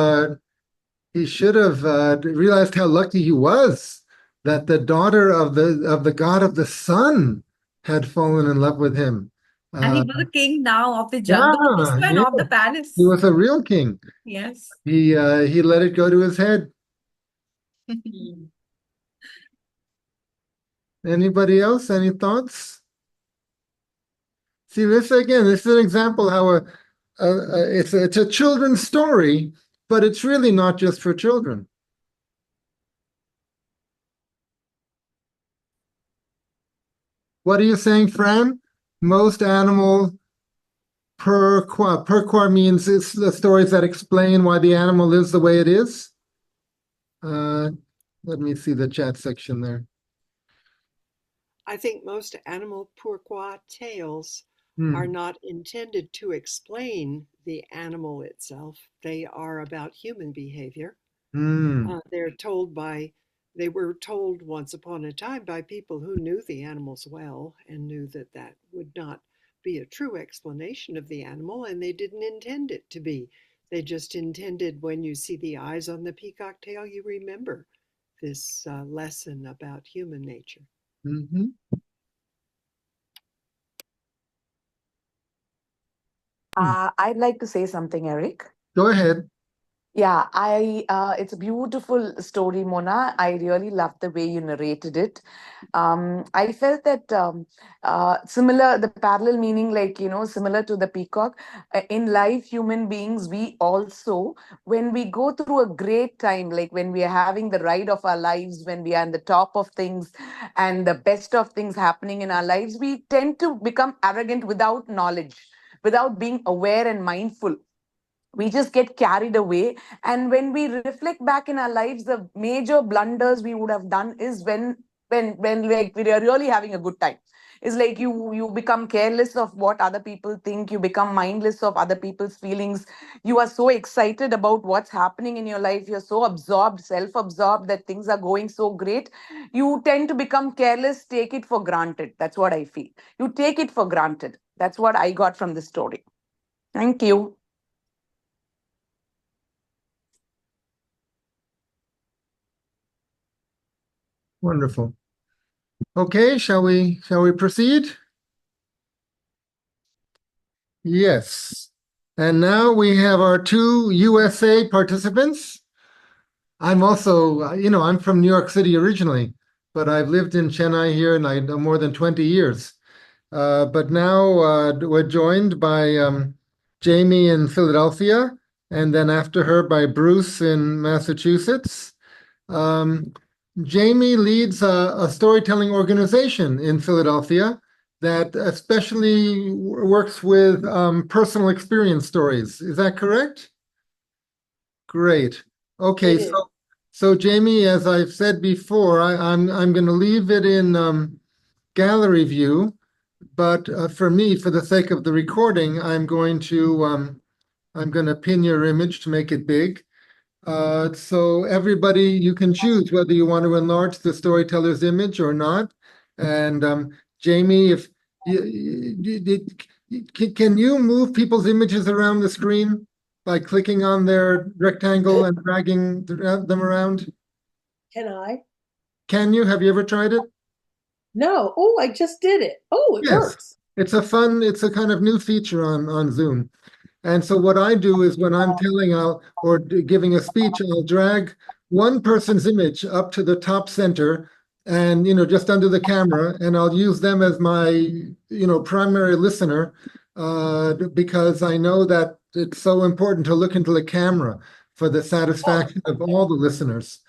realized how lucky he was that the daughter of the god of the sun had fallen in love with him. And he was a king now of the jungle also and of the palace. He was a real king. Yes. He let it go to his head. Anybody else? Any thoughts? See, this is an example how it's a children's story, but it's really not just for children. What are you saying, Fran? Most animal per means it's the stories that explain why the animal is the way it is. Let me see the chat section there. I think most animal pourquoi tales are not intended to explain the animal itself. They are about human behavior. They were told once upon a time by people who knew the animals well and knew that that would not be a true explanation of the animal, and they didn't intend it to be. They just intended when you see the eyes on the peacock tail, you remember this lesson about human nature. Mm-hmm. I'd like to say something, Eric. Go ahead. Yeah, it's a beautiful story, Mona. I really loved the way you narrated it. I felt that the parallel meaning, like, similar to the peacock, in life, human beings, we also, when we go through a great time, like when we are having the ride of our lives, when we are on the top of things and the best of things happening in our lives, we tend to become arrogant without knowledge, without being aware and mindful. We just get carried away, and when we reflect back in our lives, the major blunders we would have done is when like we are really having a good time. It's like you become careless of what other people think, you become mindless of other people's feelings. You are so excited about what's happening in your life, you're so absorbed, self-absorbed, that things are going so great. You tend to become careless, take it for granted. That's what I feel. You take it for granted. That's what I got from this story. Thank you. Wonderful. Okay, shall we proceed? Yes. And now we have our two USA participants. I'm also, I'm from New York City originally, but I've lived in Chennai here and I know more than 20 years. But now we're joined by Jamie in Philadelphia, and then after her by Bruce in Massachusetts. Um, Jamie leads a storytelling organization in Philadelphia that especially works with personal experience stories. Is that correct? Great. Okay, It is. so Jamie, as I've said before, I'm going to leave it in gallery view, but for me, for the sake of the recording, I'm going to pin your image to make it big. So everybody, you can choose whether you want to enlarge the storyteller's image or not. And Jamie, if can you move people's images around the screen by clicking on their rectangle and dragging them around? Can I? Can you? Have you ever tried it? No. Oh, I just did it. Oh, it Yes. works. It's a kind of new feature on Zoom. And so what I do is when I'm giving a speech, I'll drag one person's image up to the top center and, just under the camera, and I'll use them as my, primary listener because I know that it's so important to look into the camera for the satisfaction of all the listeners.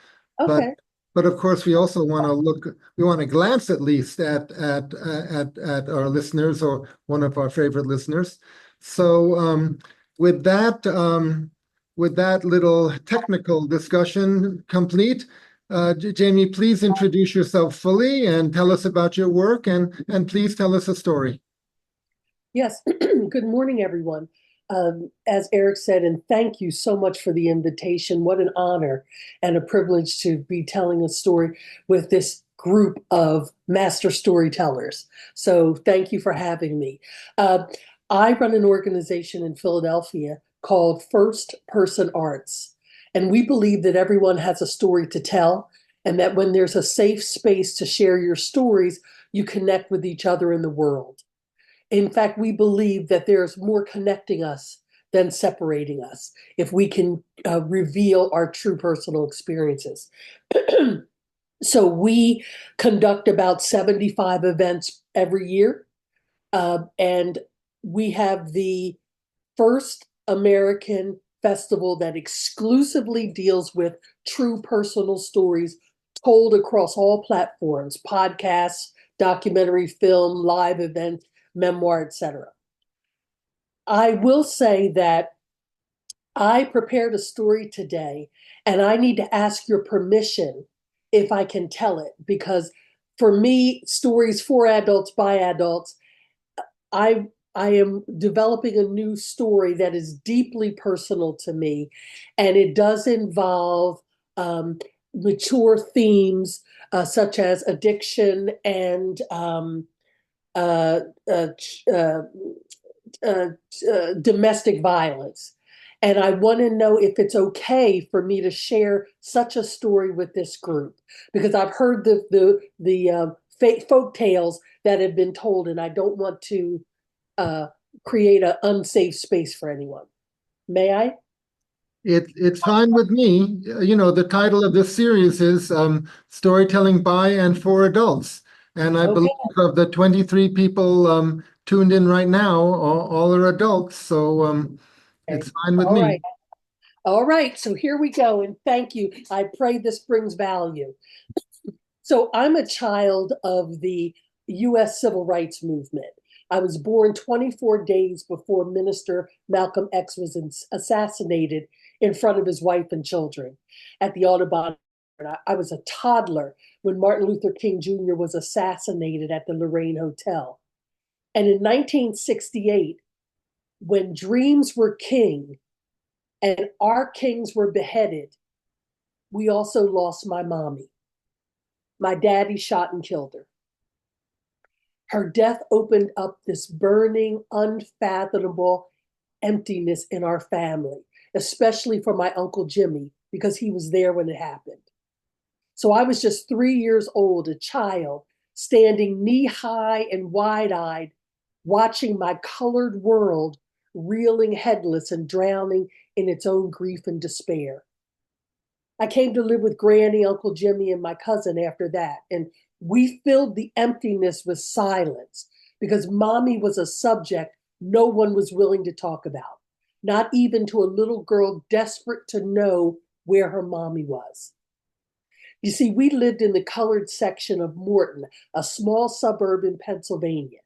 Okay. But of course, we also want to glance at least at our listeners or one of our favorite listeners. So with that little technical discussion complete, Jamie, please introduce yourself fully and tell us about your work and please tell us a story. Yes. Good morning, everyone. As Eric said, and thank you so much for the invitation. What an honor and a privilege to be telling a story with this group of master storytellers. So thank you for having me. I run an organization in Philadelphia called First Person Arts, and we believe that everyone has a story to tell, and that when there's a safe space to share your stories, you connect with each other in the world. In fact, we believe that there's more connecting us than separating us if we can reveal our true personal experiences. So we conduct about 75 events every year, and we have the first American festival that exclusively deals with true personal stories told across all platforms: podcasts, documentary film, live events, memoir, etc. I will say that I prepared a story today, and I need to ask your permission if I can tell it, because for me, stories for adults by adults, I I am developing a new story that is deeply personal to me, and it does involve mature themes such as addiction and uh, uh, uh, domestic violence. And I want to know if it's okay for me to share such a story with this group, because I've heard the folk tales that have been told, and I don't want to create an unsafe space for anyone. May I? It's fine with me. The title of this series is Storytelling by and for Adults. And I Okay. believe of the 23 people tuned in right now, all are adults. So it's fine with All me. right. All right. So here we go. And thank you. I pray this brings value. So I'm a child of the U.S. Civil Rights Movement. I was born 24 days before Minister Malcolm X was assassinated in front of his wife and children at the Audubon. I was a toddler when Martin Luther King Jr. was assassinated at the Lorraine Hotel. And in 1968, when dreams were king and our kings were beheaded, we also lost my mommy. My daddy shot and killed her. Her death opened up this burning, unfathomable emptiness in our family, especially for my Uncle Jimmy, because he was there when it happened. So I was just 3 years old, a child, standing knee high and wide eyed, watching my colored world reeling headless and drowning in its own grief and despair. I came to live with Granny, Uncle Jimmy, and my cousin after that, and we filled the emptiness with silence because Mommy was a subject no one was willing to talk about, not even to a little girl desperate to know where her mommy was. You see, we lived in the colored section of Morton, a small suburb in Pennsylvania.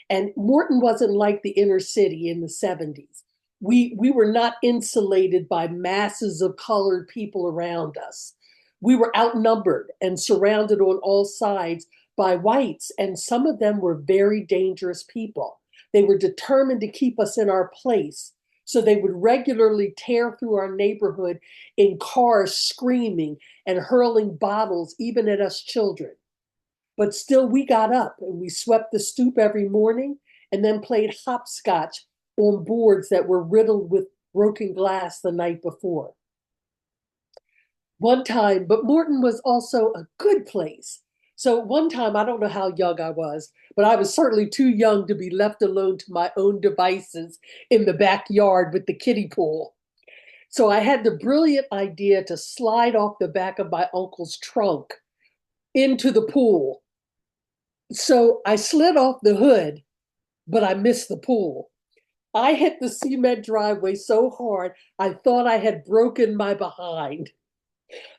And Morton wasn't like the inner city in the 70s. We were not insulated by masses of colored people around us. We were outnumbered and surrounded on all sides by whites, and some of them were very dangerous people. They were determined to keep us in our place, so they would regularly tear through our neighborhood in cars, screaming and hurling bottles even at us children. But still, we got up and we swept the stoop every morning and then played hopscotch on boards that were riddled with broken glass the night before. One time, but Morton was also a good place. So one time, I don't know how young I was, but I was certainly too young to be left alone to my own devices in the backyard with the kiddie pool. So I had the brilliant idea to slide off the back of my uncle's trunk into the pool. So I slid off the hood, but I missed the pool. I hit the cement driveway so hard, I thought I had broken my behind.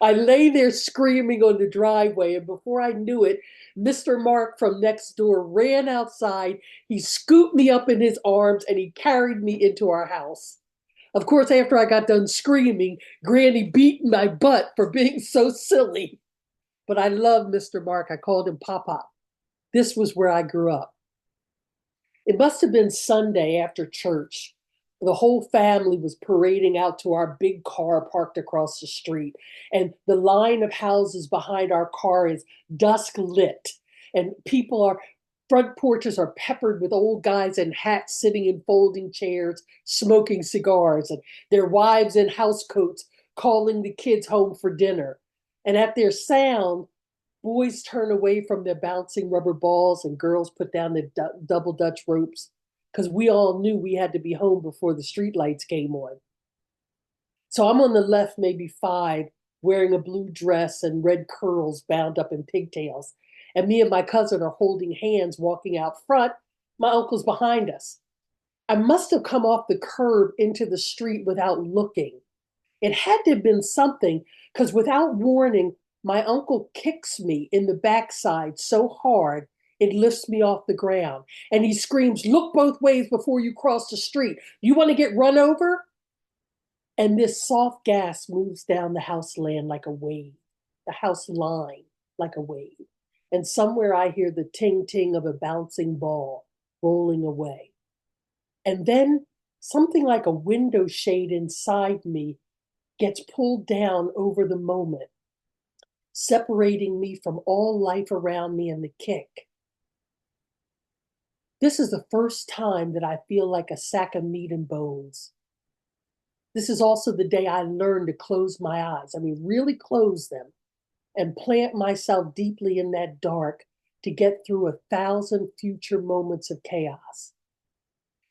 I lay there screaming on the driveway, and before I knew it, Mr. Mark from next door ran outside. He scooped me up in his arms and he carried me into our house. Of course, after I got done screaming, Granny beat my butt for being so silly. But I loved Mr. Mark. I called him Papa. This was where I grew up. It must have been Sunday after church. The whole family was parading out to our big car parked across the street. And the line of houses behind our car is dusk lit. And front porches are peppered with old guys in hats sitting in folding chairs, smoking cigars, and their wives in housecoats calling the kids home for dinner. And at their sound, boys turn away from their bouncing rubber balls and girls put down their double Dutch ropes because we all knew we had to be home before the streetlights came on. So I'm on the left, maybe 5, wearing a blue dress and red curls bound up in pigtails. And me and my cousin are holding hands walking out front. My uncle's behind us. I must have come off the curb into the street without looking. It had to have been something because without warning, my uncle kicks me in the backside so hard it lifts me off the ground. And he screams, "Look both ways before you cross the street. You want to get run over?" And this soft gas moves down the house land like a wave, the house line like a wave. And somewhere I hear the ting-ting of a bouncing ball rolling away. And then something like a window shade inside me gets pulled down over the moment, separating me from all life around me and the kick. This is the first time that I feel like a sack of meat and bones. This is also the day I learned to close my eyes. I mean, really close them and plant myself deeply in that dark to get through 1,000 future moments of chaos.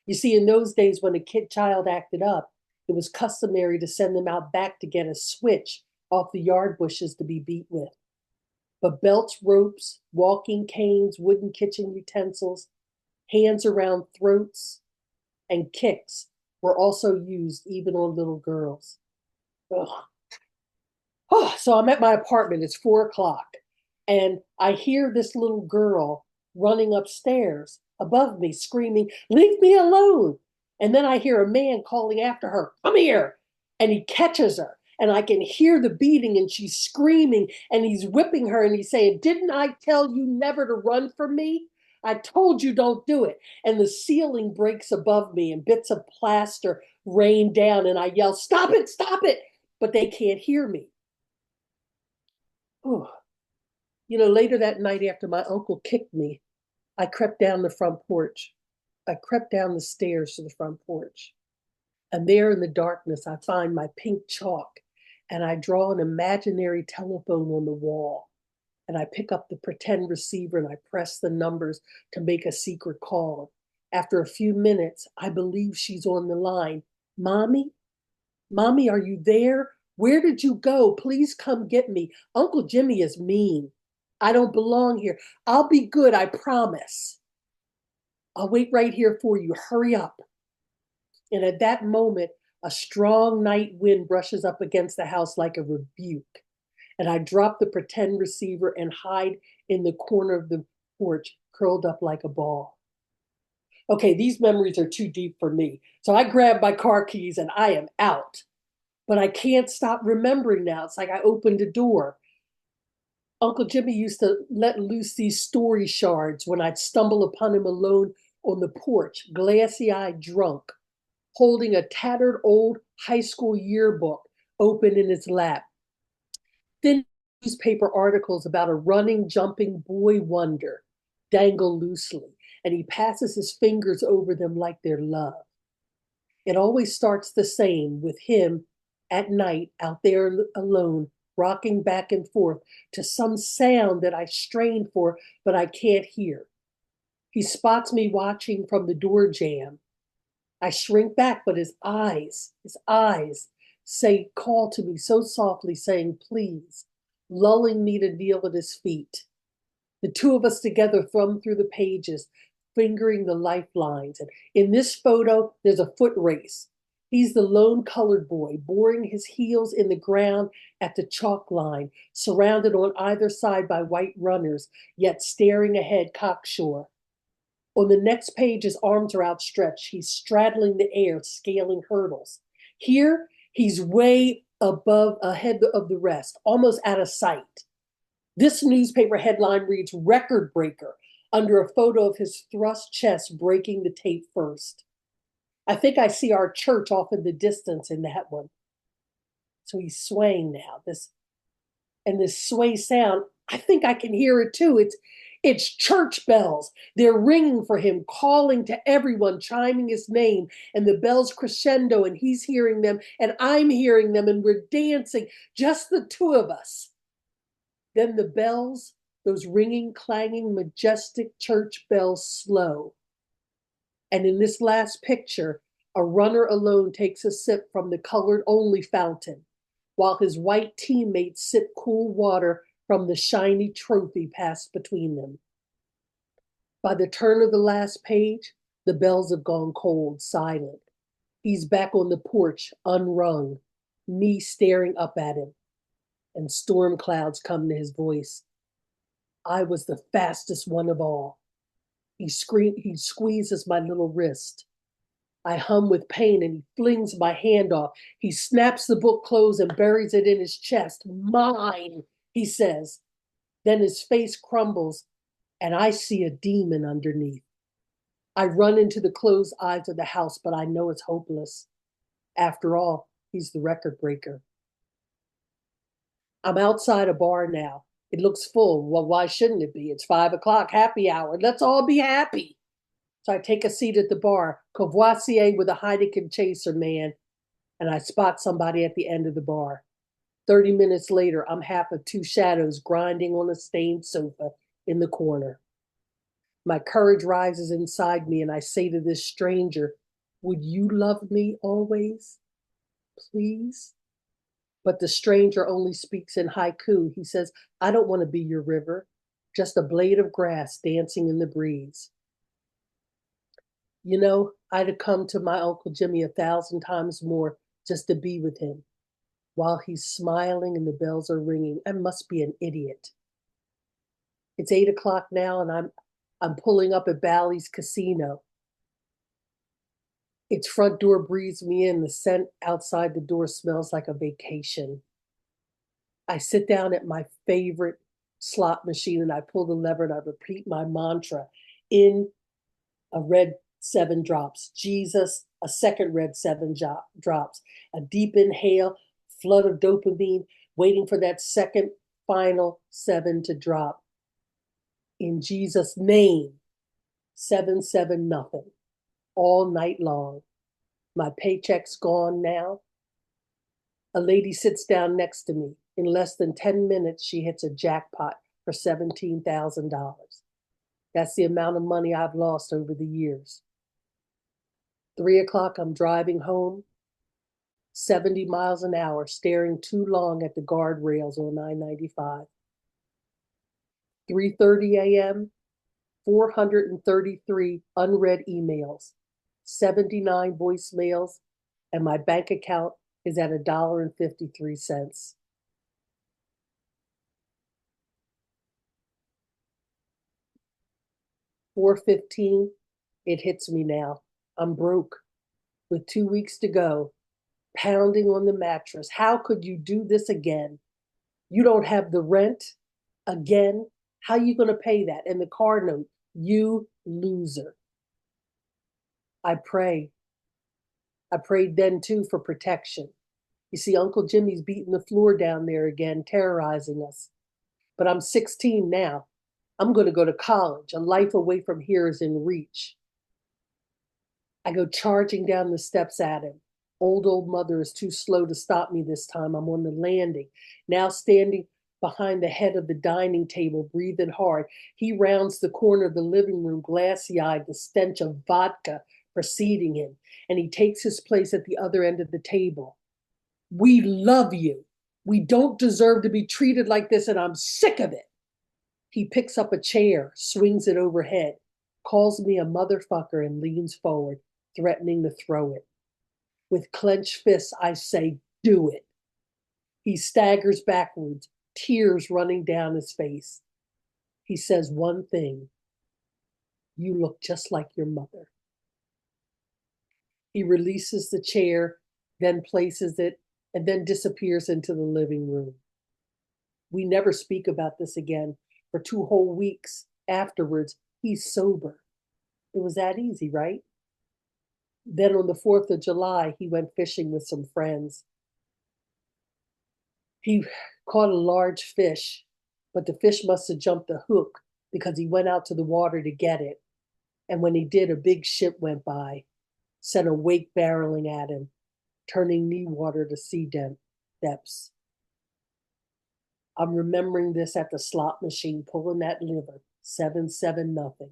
You see, in those days when a child acted up, it was customary to send them out back to get a switch off the yard bushes to be beat with. But belts, ropes, walking canes, wooden kitchen utensils, hands around throats, and kicks were also used even on little girls. Ugh. Oh, so I'm at my apartment. It's 4:00, and I hear this little girl running upstairs above me, screaming, "Leave me alone!" And then I hear a man calling after her, "Come here!" And he catches her, and I can hear the beating, and she's screaming, and he's whipping her, and he's saying, "Didn't I tell you never to run from me? I told you don't do it." And the ceiling breaks above me, and bits of plaster rain down, and I yell, "Stop it, stop it!" But they can't hear me. Whew. You know, later that night after my uncle kicked me, I crept down the front porch. I crept down the stairs to the front porch. And there in the darkness, I find my pink chalk and I draw an imaginary telephone on the wall. And I pick up the pretend receiver and I press the numbers to make a secret call. After a few minutes, I believe she's on the line. Mommy? Mommy, are you there? Where did you go? Please come get me. Uncle Jimmy is mean. I don't belong here. I'll be good, I promise. I'll wait right here for you. Hurry up. And at that moment, a strong night wind brushes up against the house like a rebuke. And I drop the pretend receiver and hide in the corner of the porch, curled up like a ball. Okay, these memories are too deep for me. So I grab my car keys and I am out. But I can't stop remembering now. It's like I opened a door. Uncle Jimmy used to let loose these story shards when I'd stumble upon him alone on the porch, glassy-eyed drunk, holding a tattered old high school yearbook open in his lap. Thin newspaper articles about a running, jumping boy wonder dangle loosely, and he passes his fingers over them like they're love. It always starts the same with him at night out there alone, rocking back and forth to some sound that I strain for, but I can't hear. He spots me watching from the door jamb. I shrink back, but his eyes say, call to me so softly, saying, please, lulling me to kneel at his feet. The two of us together thumb through the pages, fingering the lifelines. And in this photo, there's a foot race. He's the lone colored boy, boring his heels in the ground at the chalk line, surrounded on either side by white runners, yet staring ahead cocksure. On the next page, his arms are outstretched. He's straddling the air, scaling hurdles. Here, he's way ahead of the rest, almost out of sight. This newspaper headline reads, record breaker, under a photo of his thrust chest breaking the tape first. I think I see our church off in the distance in that one. So he's swaying now. This sway sound, I think I can hear it too. It's church bells. They're ringing for him, calling to everyone, chiming his name, and the bells crescendo, and he's hearing them, and I'm hearing them, and we're dancing, just the two of us. Then the bells, those ringing, clanging, majestic church bells slow. And in this last picture, a runner alone takes a sip from the colored-only fountain, while his white teammates sip cool water from the shiny trophy passed between them. By the turn of the last page, the bells have gone cold, silent. He's back on the porch, unrung, me staring up at him, and storm clouds come to his voice. I was the fastest one of all. He squeezes my little wrist. I hum with pain and he flings my hand off. He snaps the book closed and buries it in his chest. Mine, he says. Then his face crumbles and I see a demon underneath. I run into the closed eyes of the house, but I know it's hopeless. After all, he's the record breaker. I'm outside a bar now. It looks full. Well, why shouldn't it be? It's 5 o'clock, happy hour. Let's all be happy. So I take a seat at the bar, Courvoisier with a Heineken chaser man, and I spot somebody at the end of the bar. 30 minutes later, I'm half of two shadows grinding on a stained sofa in the corner. My courage rises inside me, and I say to this stranger, would you love me always? Please? But the stranger only speaks in haiku. He says, I don't want to be your river, just a blade of grass dancing in the breeze. You know, I'd have come to my Uncle Jimmy 1,000 times more just to be with him while he's smiling and the bells are ringing. I must be an idiot. It's 8 o'clock now and I'm pulling up at Bally's Casino. Its front door breathes me in. The scent outside the door smells like a vacation. I sit down at my favorite slot machine and I pull the lever and I repeat my mantra. In a red 7 drops. Jesus, a second red 7 drops. A deep inhale, flood of dopamine, waiting for that second final 7 to drop. In Jesus' name, 7 nothing. All night long. My paycheck's gone now. A lady sits down next to me. In less than 10 minutes, she hits a jackpot for $17,000. That's the amount of money I've lost over the years. 3 o'clock, I'm driving home, 70 miles an hour, staring too long at the guardrails on I-95. 3:30 a.m., 433 unread emails, 79 voicemails, and my bank account is at $1.53. 4:15, it hits me now. I'm broke with 2 weeks to go, pounding on the mattress. How could you do this again? You don't have the rent again. How you going to pay that? And the car note, you loser. I pray. I prayed then too for protection. You see, Uncle Jimmy's beating the floor down there again, terrorizing us. But I'm 16 now. I'm going to go to college. A life away from here is in reach. I go charging down the steps at him. Old mother is too slow to stop me this time. I'm on the landing, now standing behind the head of the dining table, breathing hard. He rounds the corner of the living room, glassy-eyed, the stench of vodka preceding him, and he takes his place at the other end of the table. We love you. We don't deserve to be treated like this, and I'm sick of it. He picks up a chair, swings it overhead, calls me a motherfucker, and leans forward, threatening to throw it. With clenched fists, I say, do it. He staggers backwards, tears running down his face. He says one thing: you look just like your mother. He releases the chair, then places it, and then disappears into the living room. We never speak about this again. For 2 whole weeks afterwards, he's sober. It was that easy, right? Then on the 4th of July, he went fishing with some friends. He caught a large fish, but the fish must have jumped the hook because he went out to the water to get it. And when he did, a big ship went by, sent a wake barreling at him, turning knee water to sea depths. I'm remembering this at the slot machine, pulling that lever, 7-7-0.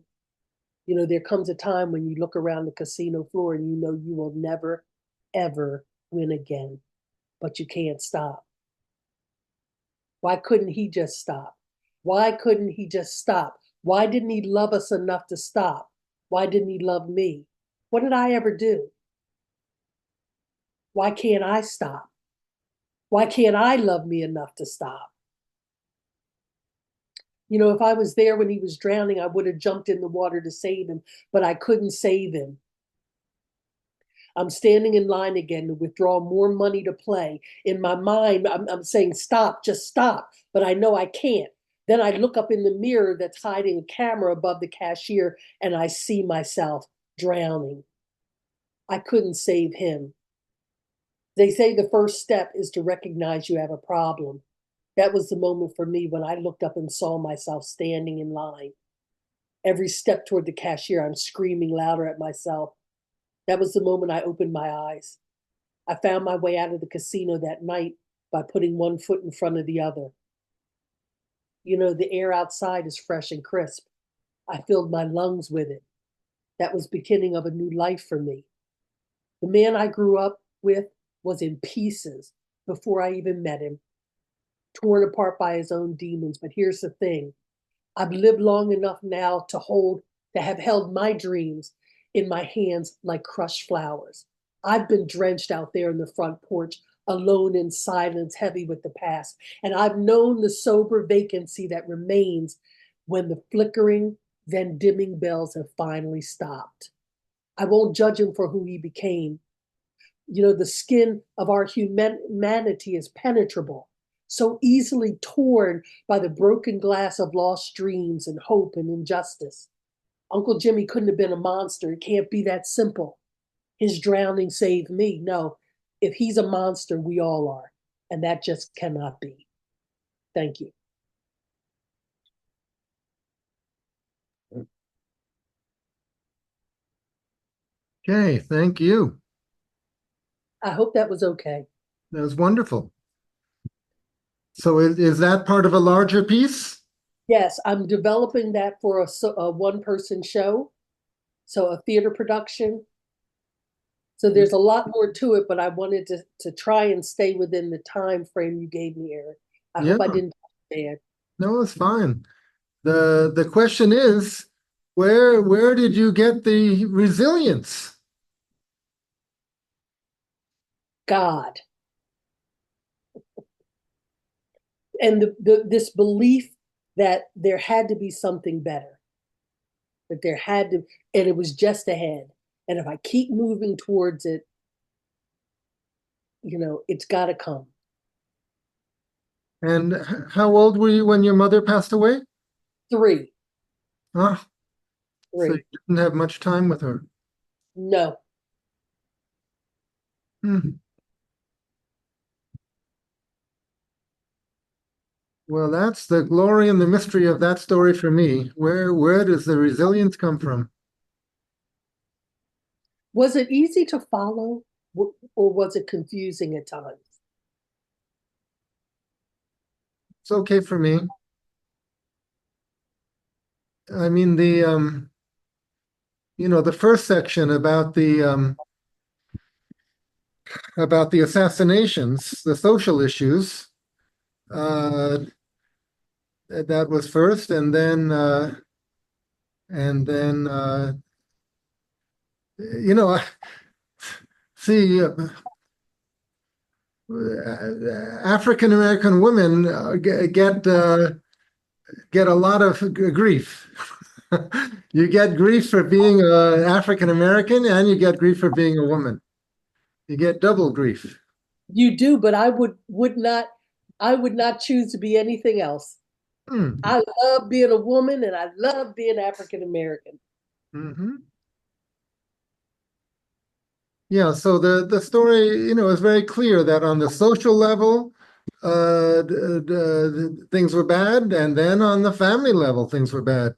You know, there comes a time when you look around the casino floor and you know you will never, ever win again, but you can't stop. Why couldn't he just stop? Why couldn't he just stop? Why didn't he love us enough to stop? Why didn't he love me? What did I ever do? Why can't I stop? Why can't I love me enough to stop? You know, if I was there when he was drowning, I would have jumped in the water to save him, but I couldn't save him. I'm standing in line again to withdraw more money to play. In my mind, I'm saying, stop, just stop. But I know I can't. Then I look up in the mirror that's hiding a camera above the cashier, and I see myself drowning. I couldn't save him. They say the first step is to recognize you have a problem. That was the moment for me when I looked up and saw myself standing in line. Every step toward the cashier, I'm screaming louder at myself. That was the moment I opened my eyes. I found my way out of the casino that night by putting one foot in front of the other. You know, the air outside is fresh and crisp. I filled my lungs with it. That was the beginning of a new life for me. The man I grew up with was in pieces before I even met him, torn apart by his own demons. But here's the thing. I've lived long enough now to have held my dreams in my hands like crushed flowers. I've been drenched out there in the front porch, alone in silence, heavy with the past. And I've known the sober vacancy that remains when the flickering, then dimming bells have finally stopped. I won't judge him for who he became. You know, the skin of our humanity is penetrable, so easily torn by the broken glass of lost dreams and hope and injustice. Uncle Jimmy couldn't have been a monster. It can't be that simple. His drowning saved me. No, if he's a monster, we all are. And that just cannot be. Thank you. Okay, thank you. I hope that was okay. That was wonderful. So is that part of a larger piece? Yes, I'm developing that for a one-person show. So a theater production. So there's a lot more to it, but I wanted to try and stay within the time frame you gave me, Eric. I hope I Yeah. didn't bad. No, it's fine. The question is, where did you get the resilience? God. And this belief that there had to be something better. That there had to, and it was just ahead. And if I keep moving towards it, it's got to come. And how old were you when your mother passed away? 3. Ah, so 3. you didn't have much time with her. No. Hmm. Well, that's the glory and the mystery of that story for me. Where does the resilience come from? Was it easy to follow, or was it confusing at times? It's okay for me. I mean, the first section about the assassinations, the social issues, that was first, and then see, African American women get a lot of grief. You get grief for being African American, and you get grief for being a woman. You get double grief. You do, but I would not choose to be anything else. I love being a woman, and I love being African American. Mm-hmm. Yeah, so the story, is very clear that on the social level, things were bad, and then on the family level, things were bad.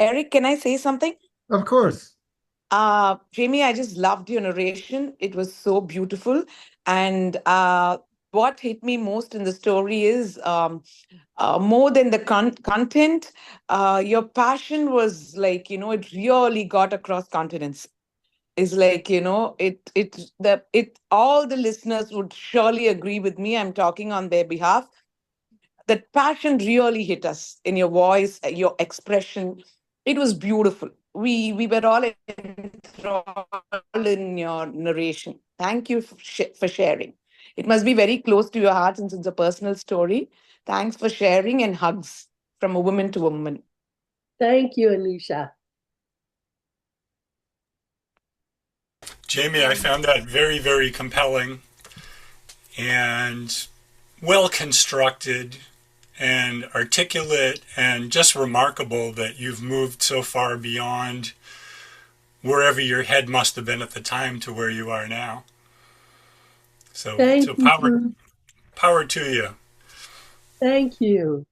Eric, can I say something? Of course. Jamie, I just loved your narration. It was so beautiful. And what hit me most in the story is more than the content, your passion was like, it really got across continents. Is like, all the listeners would surely agree with me. I'm talking on their behalf. That passion really hit us in your voice, your expression. It was beautiful. We were all enthralled in your narration. Thank you for sharing. It must be very close to your heart since it's a personal story. Thanks for sharing, and hugs from a woman to a woman. Thank you, Anusha. Jamie, I found that very, very compelling and well constructed and articulate, and just remarkable that you've moved so far beyond wherever your head must have been at the time to where you are now. So power to you. Thank you.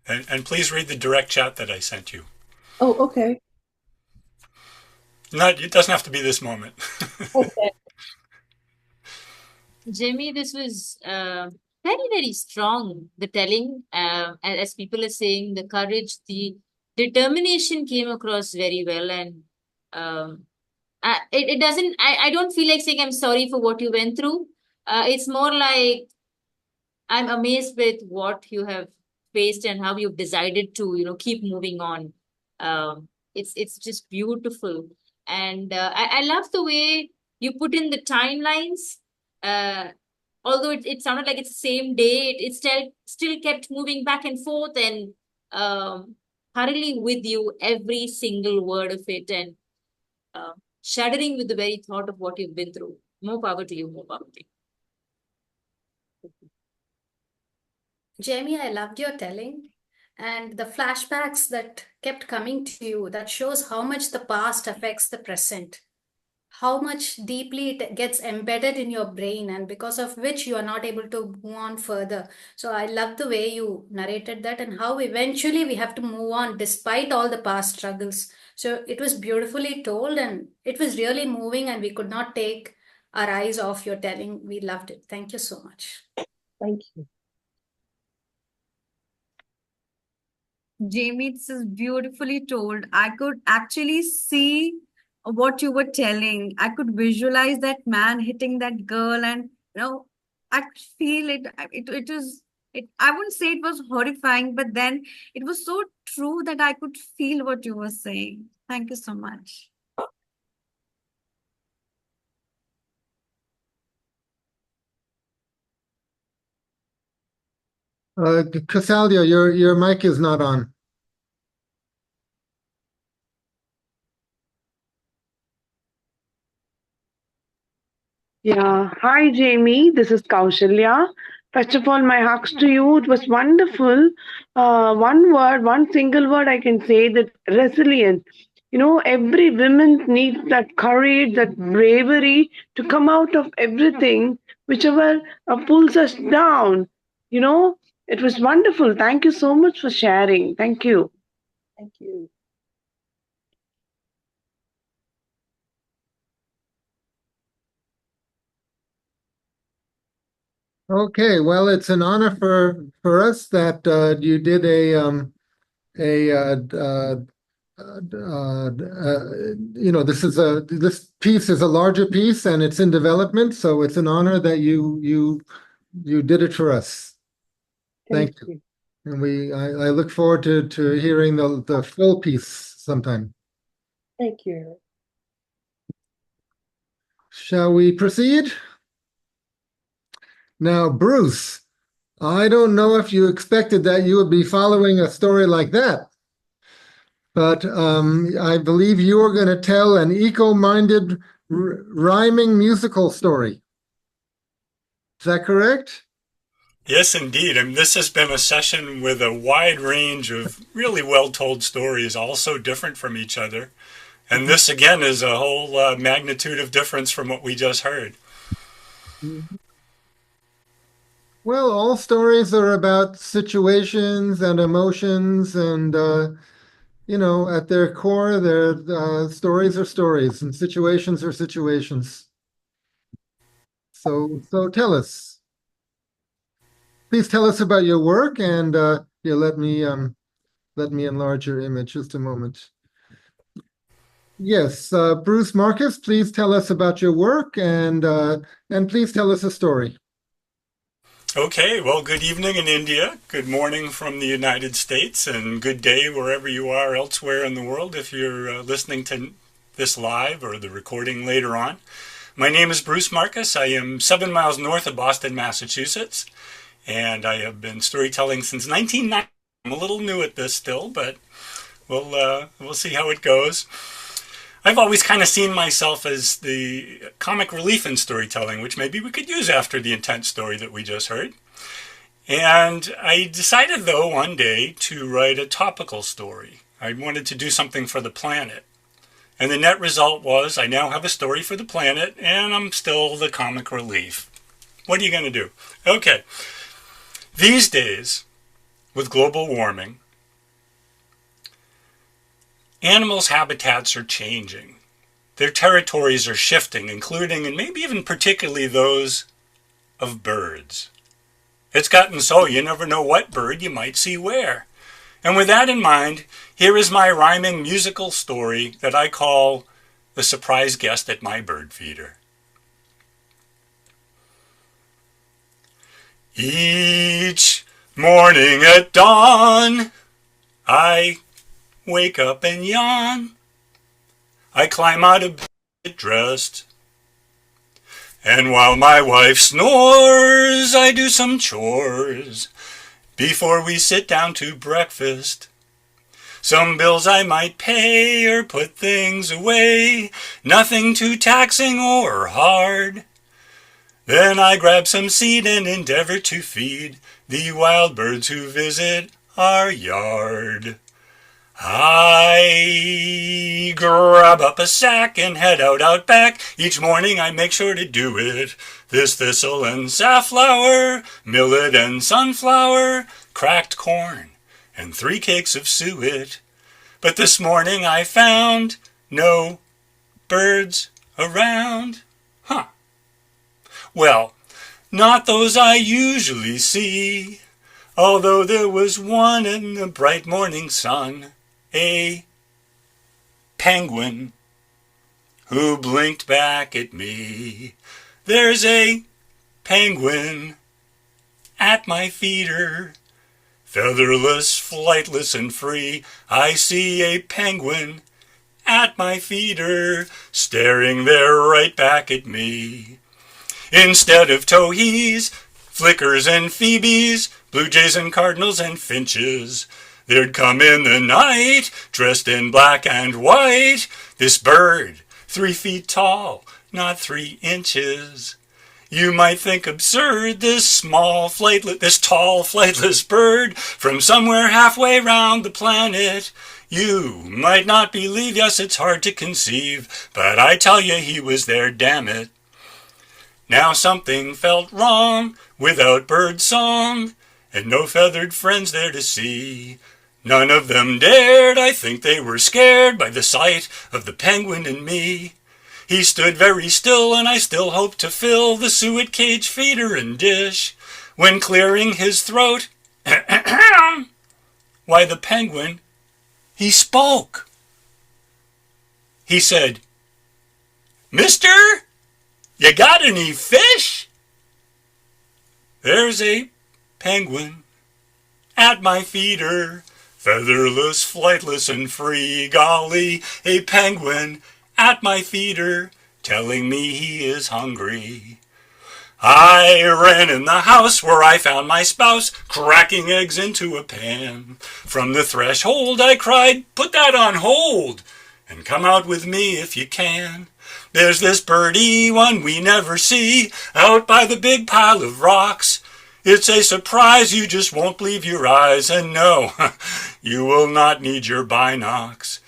And please read the direct chat that I sent you. Oh, okay. It doesn't have to be this moment. Okay. Jamie, this was very, very strong. The telling, as people are saying, the courage, the determination came across very well. And it doesn't, I don't feel like saying I'm sorry for what you went through. It's more like I'm amazed with what you have faced and how you've decided to, keep moving on. It's just beautiful. And I love the way you put in the timelines. Although it sounded like it's the same day, it still kept moving back and forth, and thoroughly with you, every single word of it, and shuddering with the very thought of what you've been through. More power to you, more power to you. Jamie, I loved your telling and the flashbacks that kept coming to you. That shows how much the past affects the present, how much deeply it gets embedded in your brain, and because of which you are not able to move on further. So I love the way you narrated that, and how eventually we have to move on despite all the past struggles. So it was beautifully told, and it was really moving, and we could not take our eyes off your telling. We loved it. Thank you so much. Thank you. Jamie, this is beautifully told. I could actually see what you were telling. I could visualize that man hitting that girl, and I could feel it. It was it. I wouldn't say it was horrifying, but then it was so true that I could feel what you were saying. Thank you so much. Casalia, your mic is not on. Yeah. Hi, Jamie. This is Kaushalya. First of all, my hugs to you. It was wonderful. One single word I can say, that resilience. Every woman needs that courage, that bravery to come out of everything, whichever pulls us down. It was wonderful. Thank you so much for sharing. Thank you. Thank you. Okay, well, it's an honor for us that you did this piece is a larger piece and it's in development, so it's an honor that you did it for us. Thank you. And I look forward to hearing the full piece sometime. Thank you. Shall we proceed? Now, Bruce, I don't know if you expected that you would be following a story like that, but I believe you are going to tell an eco-minded rhyming musical story. Is that correct? Yes, indeed. And this has been a session with a wide range of really well-told stories, all so different from each other. And this, again, is a whole magnitude of difference from what we just heard. Well, all stories are about situations and emotions, and at their core, stories are stories, and situations are situations. So tell us. Please tell us about your work, and let me enlarge your image just a moment. Yes, Bruce Marcus, please tell us about your work, and please tell us a story. Okay, well, good evening in India, good morning from the United States, and good day wherever you are elsewhere in the world if you're listening to this live or the recording later on. My name is Bruce Marcus. I am 7 miles north of Boston, Massachusetts, and I have been storytelling since 1990. I'm a little new at this still, but we'll see how it goes. I've always kind of seen myself as the comic relief in storytelling, which maybe we could use after the intense story that we just heard. And I decided, though, one day to write a topical story. I wanted to do something for the planet. And the net result was I now have a story for the planet, and I'm still the comic relief. What are you going to do? Okay. These days, with global warming, animals' habitats are changing. Their territories are shifting, including and maybe even particularly those of birds. It's gotten so you never know what bird you might see where. And with that in mind, here is my rhyming musical story that I call The Surprise Guest at My Bird Feeder. Each morning at dawn, I wake up and yawn. I climb out of bed dressed, and while my wife snores, I do some chores before we sit down to breakfast. Some bills I might pay or put things away, nothing too taxing or hard. Then I grab some seed and endeavor to feed the wild birds who visit our yard. I grab up a sack and head out back. Each morning I make sure to do it. This thistle and safflower, millet and sunflower, cracked corn, and 3 cakes of suet. But this morning I found no birds around. Well, not those I usually see. Although there was one in the bright morning sun, a penguin who blinked back at me. There's a penguin at my feeder, featherless, flightless, and free. I see a penguin at my feeder, staring there right back at me. Instead of towhees, flickers and phoebes, blue jays and cardinals and finches, there'd come in the night, dressed in black and white, this bird, 3 feet tall, not 3 inches. You might think absurd, this tall, flightless bird from somewhere halfway round the planet. You might not believe, yes, it's hard to conceive, but I tell you he was there, damn it. Now something felt wrong without bird song, and no feathered friends there to see. None of them dared, I think they were scared by the sight of the penguin and me. He stood very still, and I still hoped to fill the suet cage feeder and dish, when clearing his throat, why, the penguin, he spoke. He said, "Mister, you got any fish?" There's a penguin at my feeder, featherless, flightless, and free. Golly, a penguin at my feeder, telling me he is hungry. I ran in the house where I found my spouse, cracking eggs into a pan. From the threshold I cried, "Put that on hold, and come out with me if you can. There's this birdie, one we never see, out by the big pile of rocks. It's a surprise, you just won't believe your eyes, and no, you will not need your binocs.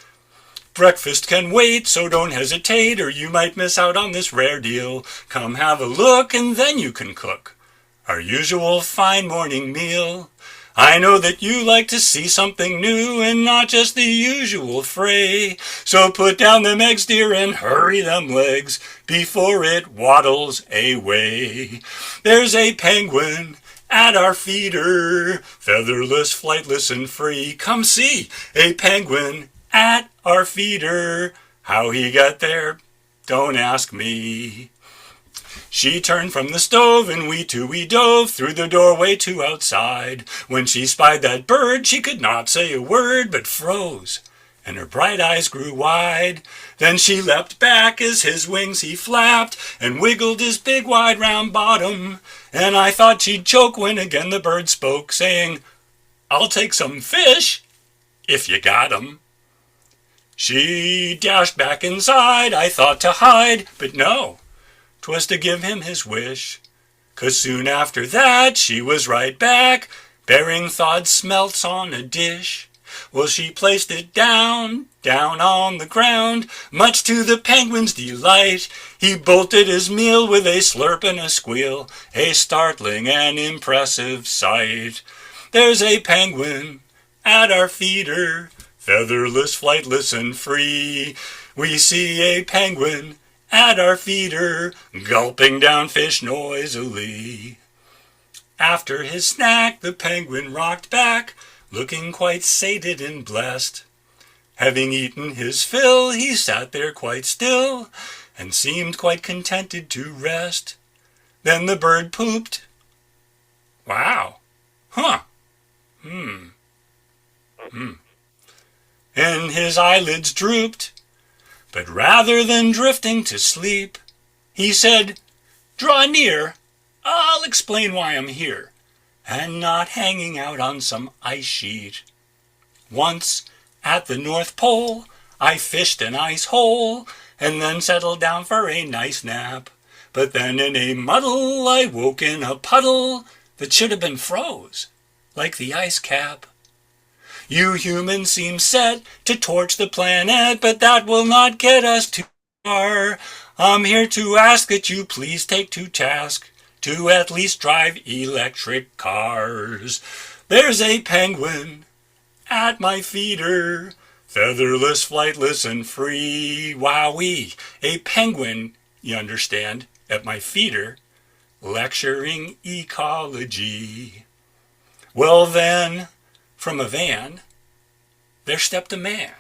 Breakfast can wait, so don't hesitate, or you might miss out on this rare deal. Come have a look, and then you can cook our usual fine morning meal. I know that you like to see something new, and not just the usual fray. So put down them eggs, dear, and hurry them legs, before it waddles away. There's a penguin at our feeder, featherless, flightless, and free. Come see a penguin at our feeder. How he got there, don't ask me. She turned from the stove, and we dove through the doorway to outside. When she spied that bird, she could not say a word, but froze, and her bright eyes grew wide. Then she leapt back as his wings he flapped, and wiggled his big wide round bottom. And I thought she'd choke when again the bird spoke, saying, "I'll take some fish, if you got 'em." She dashed back inside, I thought to hide, but no, 'twas to give him his wish. 'Cause soon after that she was right back, bearing thawed smelts on a dish. Well, she placed it down on the ground, much to the penguin's delight. He bolted his meal with a slurp and a squeal, a startling and impressive sight. There's a penguin at our feeder, featherless, flightless, and free. We see a penguin at our feeder, gulping down fish noisily. After his snack, the penguin rocked back, looking quite sated and blessed. Having eaten his fill, he sat there quite still, and seemed quite contented to rest. Then the bird pooped. Wow. Huh. And his eyelids drooped. But rather than drifting to sleep, he said, "Draw near, I'll explain why I'm here, and not hanging out on some ice sheet. Once, at the North Pole, I fished an ice hole, and then settled down for a nice nap. But then in a muddle, I woke in a puddle that should have been froze, like the ice cap. You humans seem set to torch the planet, but that will not get us too far. I'm here to ask that you please take to task to at least drive electric cars. There's a penguin at my feeder, featherless, flightless, and free. Wowee, a penguin, you understand, at my feeder, lecturing ecology. Well then, from a van, there stepped a man,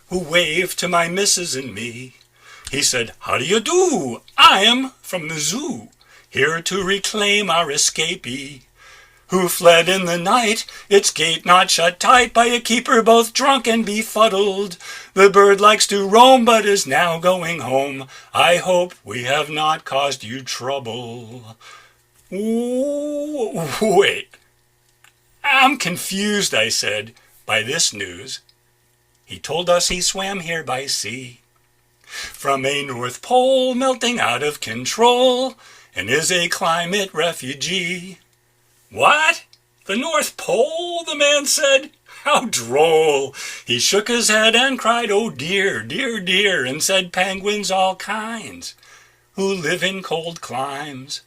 who waved to my missus and me. He said, "How do you do? I am from the zoo, here to reclaim our escapee, who fled in the night, its gate not shut tight by a keeper both drunk and befuddled. The bird likes to roam, but is now going home. I hope we have not caused you trouble." Wait, I'm confused, I said, by this news. He told us he swam here by sea, from a North Pole melting out of control, and is a climate refugee. What? The North Pole? The man said. How droll! He shook his head and cried, "Oh dear, dear, dear," and said, "Penguins all kinds, who live in cold climes,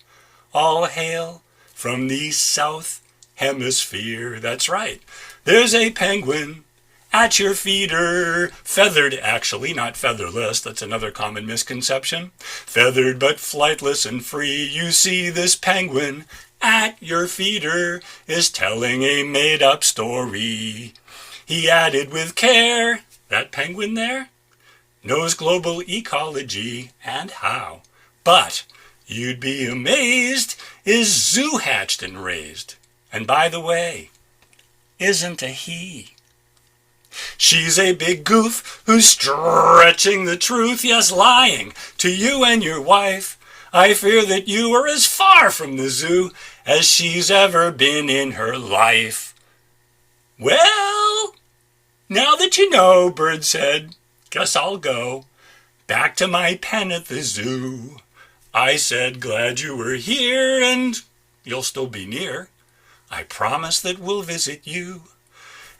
all hail from the South Hemisphere." That's right. There's a penguin at your feeder, feathered actually, not featherless, that's another common misconception. Feathered but flightless and free, you see this penguin at your feeder is telling a made-up story. He added with care, that penguin there knows global ecology and how. But you'd be amazed, is zoo hatched and raised. And by the way, isn't a he. She's a big goof who's stretching the truth, yes, lying to you and your wife. I fear that you are as far from the zoo as she's ever been in her life. Well, now that you know, Bird said, guess I'll go back to my pen at the zoo. I said, glad you were here and you'll still be near. I promise that we'll visit you.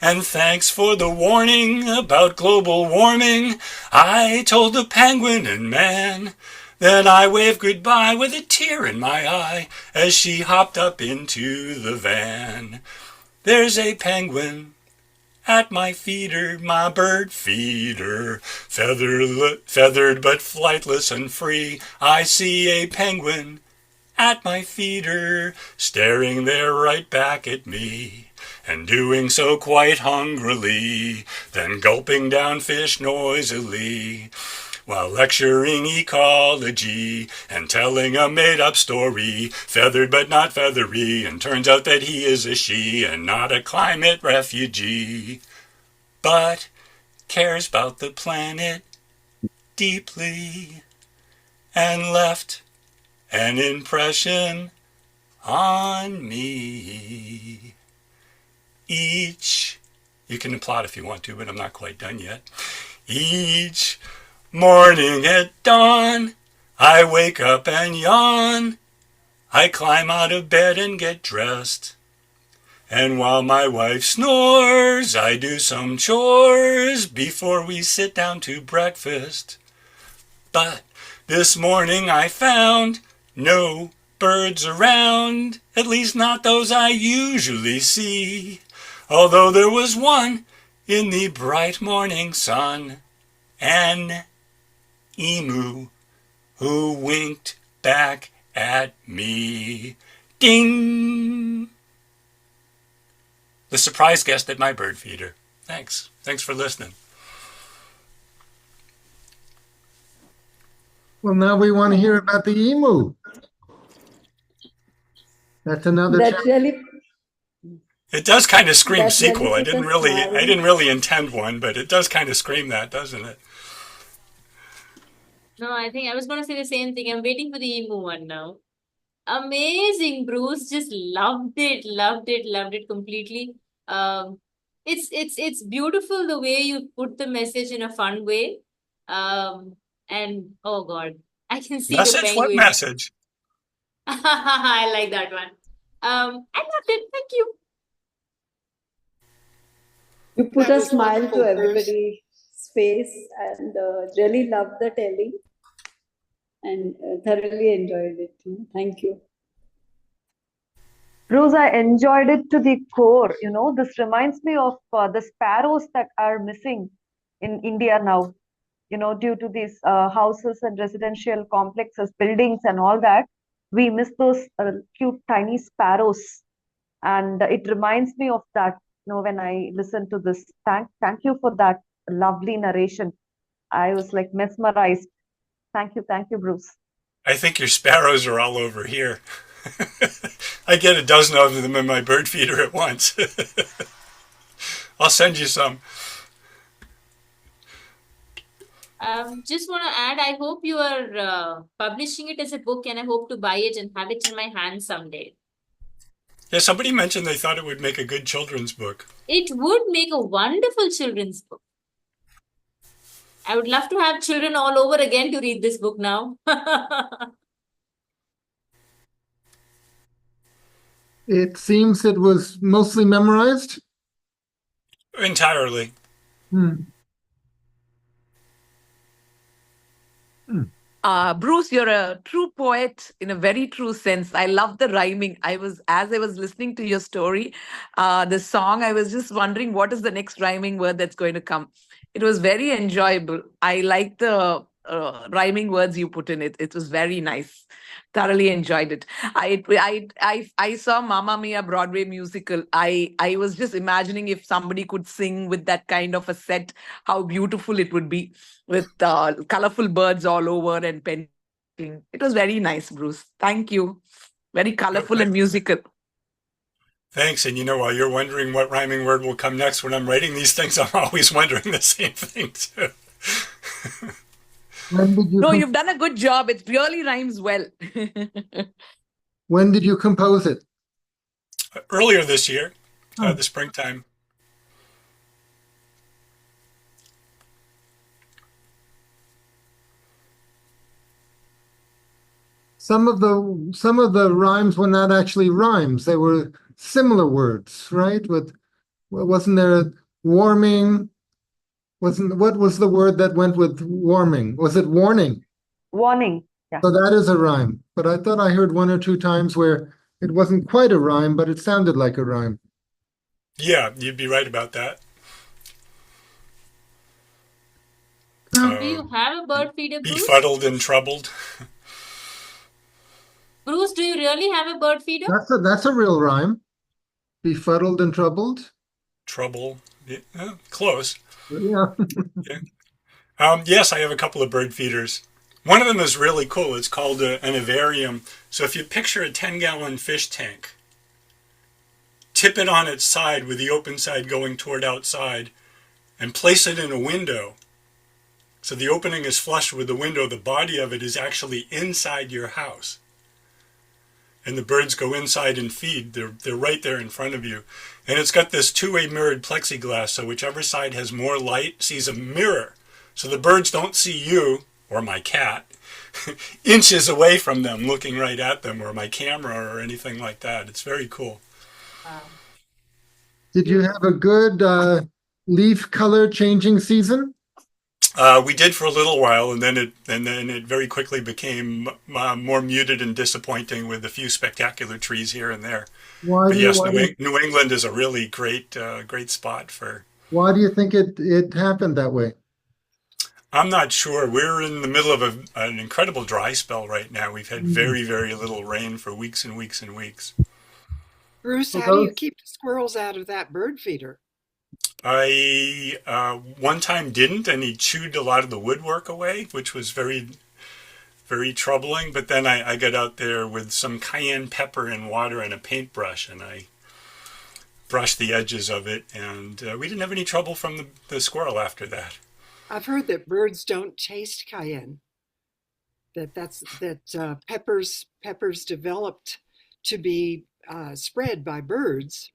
And thanks for the warning about global warming, I told the penguin and man. Then I waved goodbye with a tear in my eye as she hopped up into the van. There's a penguin at my feeder, my bird feeder, feathered but flightless and free. I see a penguin at my feeder, staring there right back at me, and doing so quite hungrily, then gulping down fish noisily, while lecturing ecology and telling a made-up story, feathered but not feathery, and turns out that he is a she and not a climate refugee, but cares about the planet deeply and left an impression on me. You can applaud if you want to, but I'm not quite done yet. Each morning at dawn, I wake up and yawn. I climb out of bed and get dressed. And while my wife snores, I do some chores before we sit down to breakfast. But this morning I found no birds around, at least not those I usually see, although there was one in the bright morning sun, an emu who winked back at me. Ding! The surprise guest at my bird feeder. Thanks. Thanks for listening. Well, now we want to hear about the emu. That's another That chapter. really, It does kind of scream that sequel. really I put a didn't smile. really intend one, but it does kind of scream that, doesn't it? No, I think I was going to say the same thing. I'm waiting for the emu one now. Amazing, Bruce. Just loved it, loved it, loved it completely. It's beautiful the way you put the message in a fun way. And oh God, I can see the Message? What penguin. message? I like that one. I loved it. Thank you. You put That a was smile to wonderful, Bruce. everybody's face and really loved the telling and thoroughly enjoyed it. Thank you. Rose, I enjoyed it to the core. This reminds me of the sparrows that are missing in India now, due to these houses and residential complexes, buildings, and all that. We miss those cute, tiny sparrows. And it reminds me of that, when I listen to this. Thank you for that lovely narration. I was like mesmerized. Thank you, Bruce. I think your sparrows are all over here. I get a dozen of them in my bird feeder at once. I'll send you some. Just want to add, I hope you are publishing it as a book, and I hope to buy it and have it in my hands someday. Yeah, somebody mentioned they thought it would make a good children's book. It would make a wonderful children's book. I would love to have children all over again to read this book now. It seems it was mostly memorized. Entirely. Bruce, you're a true poet in a very true sense. I love the rhyming. As I was listening to your story, the song, I was just wondering what is the next rhyming word that's going to come. It was very enjoyable. I like the rhyming words you put in it. It was very nice. Thoroughly enjoyed it. I saw Mamma Mia Broadway musical. I was just imagining if somebody could sing with that kind of a set, how beautiful it would be with colorful birds all over and painting. It was very nice, Bruce. Thank you. Very colorful and musical. Thanks. And while you're wondering what rhyming word will come next when I'm writing these things, I'm always wondering the same thing too. You've done a good job. It really rhymes well. When did you compose it? Earlier this year, the springtime. Some of the rhymes were not actually rhymes. They were similar words, right? Wasn't there a warming? What was the word that went with warming? Was it warning? Warning. Yeah. So that is a rhyme. But I thought I heard one or two times where it wasn't quite a rhyme, but it sounded like a rhyme. Yeah, you'd be right about that. Do you have a bird feeder, Bruce? Befuddled and troubled. Bruce, do you really have a bird feeder? That's a real rhyme. Befuddled and troubled. Trouble. Yeah, close. Yeah. Yes, I have a couple of bird feeders. One of them is really cool. It's called an vivarium. So if you picture a 10-gallon fish tank, tip it on its side with the open side going toward outside, and place it in a window. So the opening is flush with the window. The body of it is actually inside your house. And the birds go inside and feed. They're right there in front of you. And it's got this two-way mirrored plexiglass, so whichever side has more light sees a mirror. So the birds don't see you, or my cat, inches away from them, looking right at them, or my camera, or anything like that. It's very cool. Wow. Did you have a good leaf color changing season? We did for a little while, and then it very quickly became more muted and disappointing with a few spectacular trees here and there. But yes, New England is a really great spot for. Why do you think it happened that way? I'm not sure. We're in the middle of an incredible dry spell right now. We've had very, very little rain for weeks and weeks and weeks. Bruce, how do you keep the squirrels out of that bird feeder? I one time didn't, and he chewed a lot of the woodwork away, which was very, very troubling. But then I got out there with some cayenne pepper and water and a paintbrush, and I brushed the edges of it, and we didn't have any trouble from the squirrel after that. I've heard that birds don't taste cayenne. That peppers developed to be spread by birds.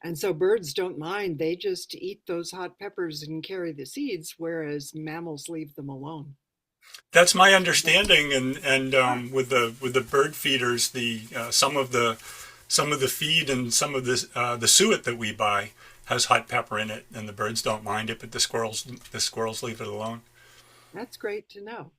And so birds don't mind. They just eat those hot peppers and carry the seeds, whereas mammals leave them alone. That's my understanding. And with the bird feeders, some of the feed and some of the suet that we buy has hot pepper in it, and the birds don't mind it, but the squirrels leave it alone. That's great to know.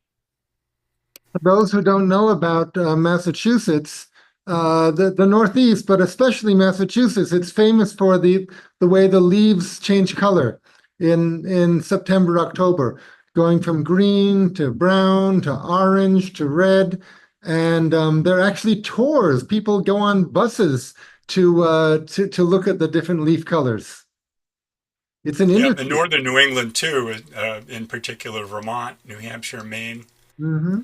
For those who don't know about Massachusetts, the Northeast, but especially Massachusetts, it's famous for the way the leaves change color in September, October, going from green to brown to orange to red. And there are actually tours. People go on buses to look at the different leaf colors. It's an Yeah, industry. in northern New England too, in particular Vermont, New Hampshire, Maine, Mm-hmm.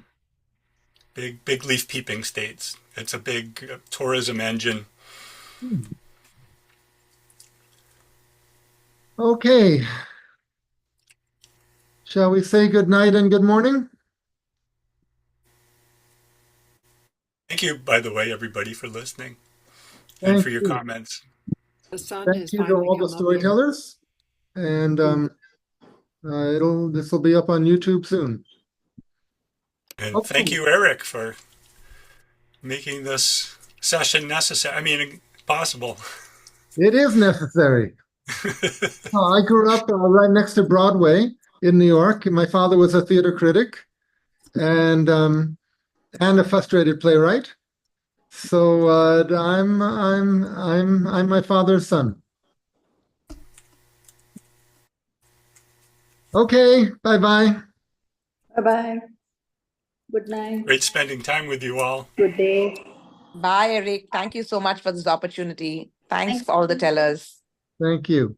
big leaf peeping states. It's a big tourism engine. Okay. Shall we say good night and good morning? Thank you, by the way, everybody, for listening and Thank for your you. comments. The sun Thank has you to finally all the come up here. storytellers. And this will be up on YouTube soon. And thank you, Eric, for making this session necessary. I mean, possible. It is necessary. I grew up right next to Broadway in New York. My father was a theater critic and a frustrated playwright. So I'm my father's son. Okay, bye-bye. Bye-bye. Good night. Great spending time with you all. Good day. Bye, Eric. Thank you so much for this opportunity. Thanks Thank for all the you. tellers. Thank you.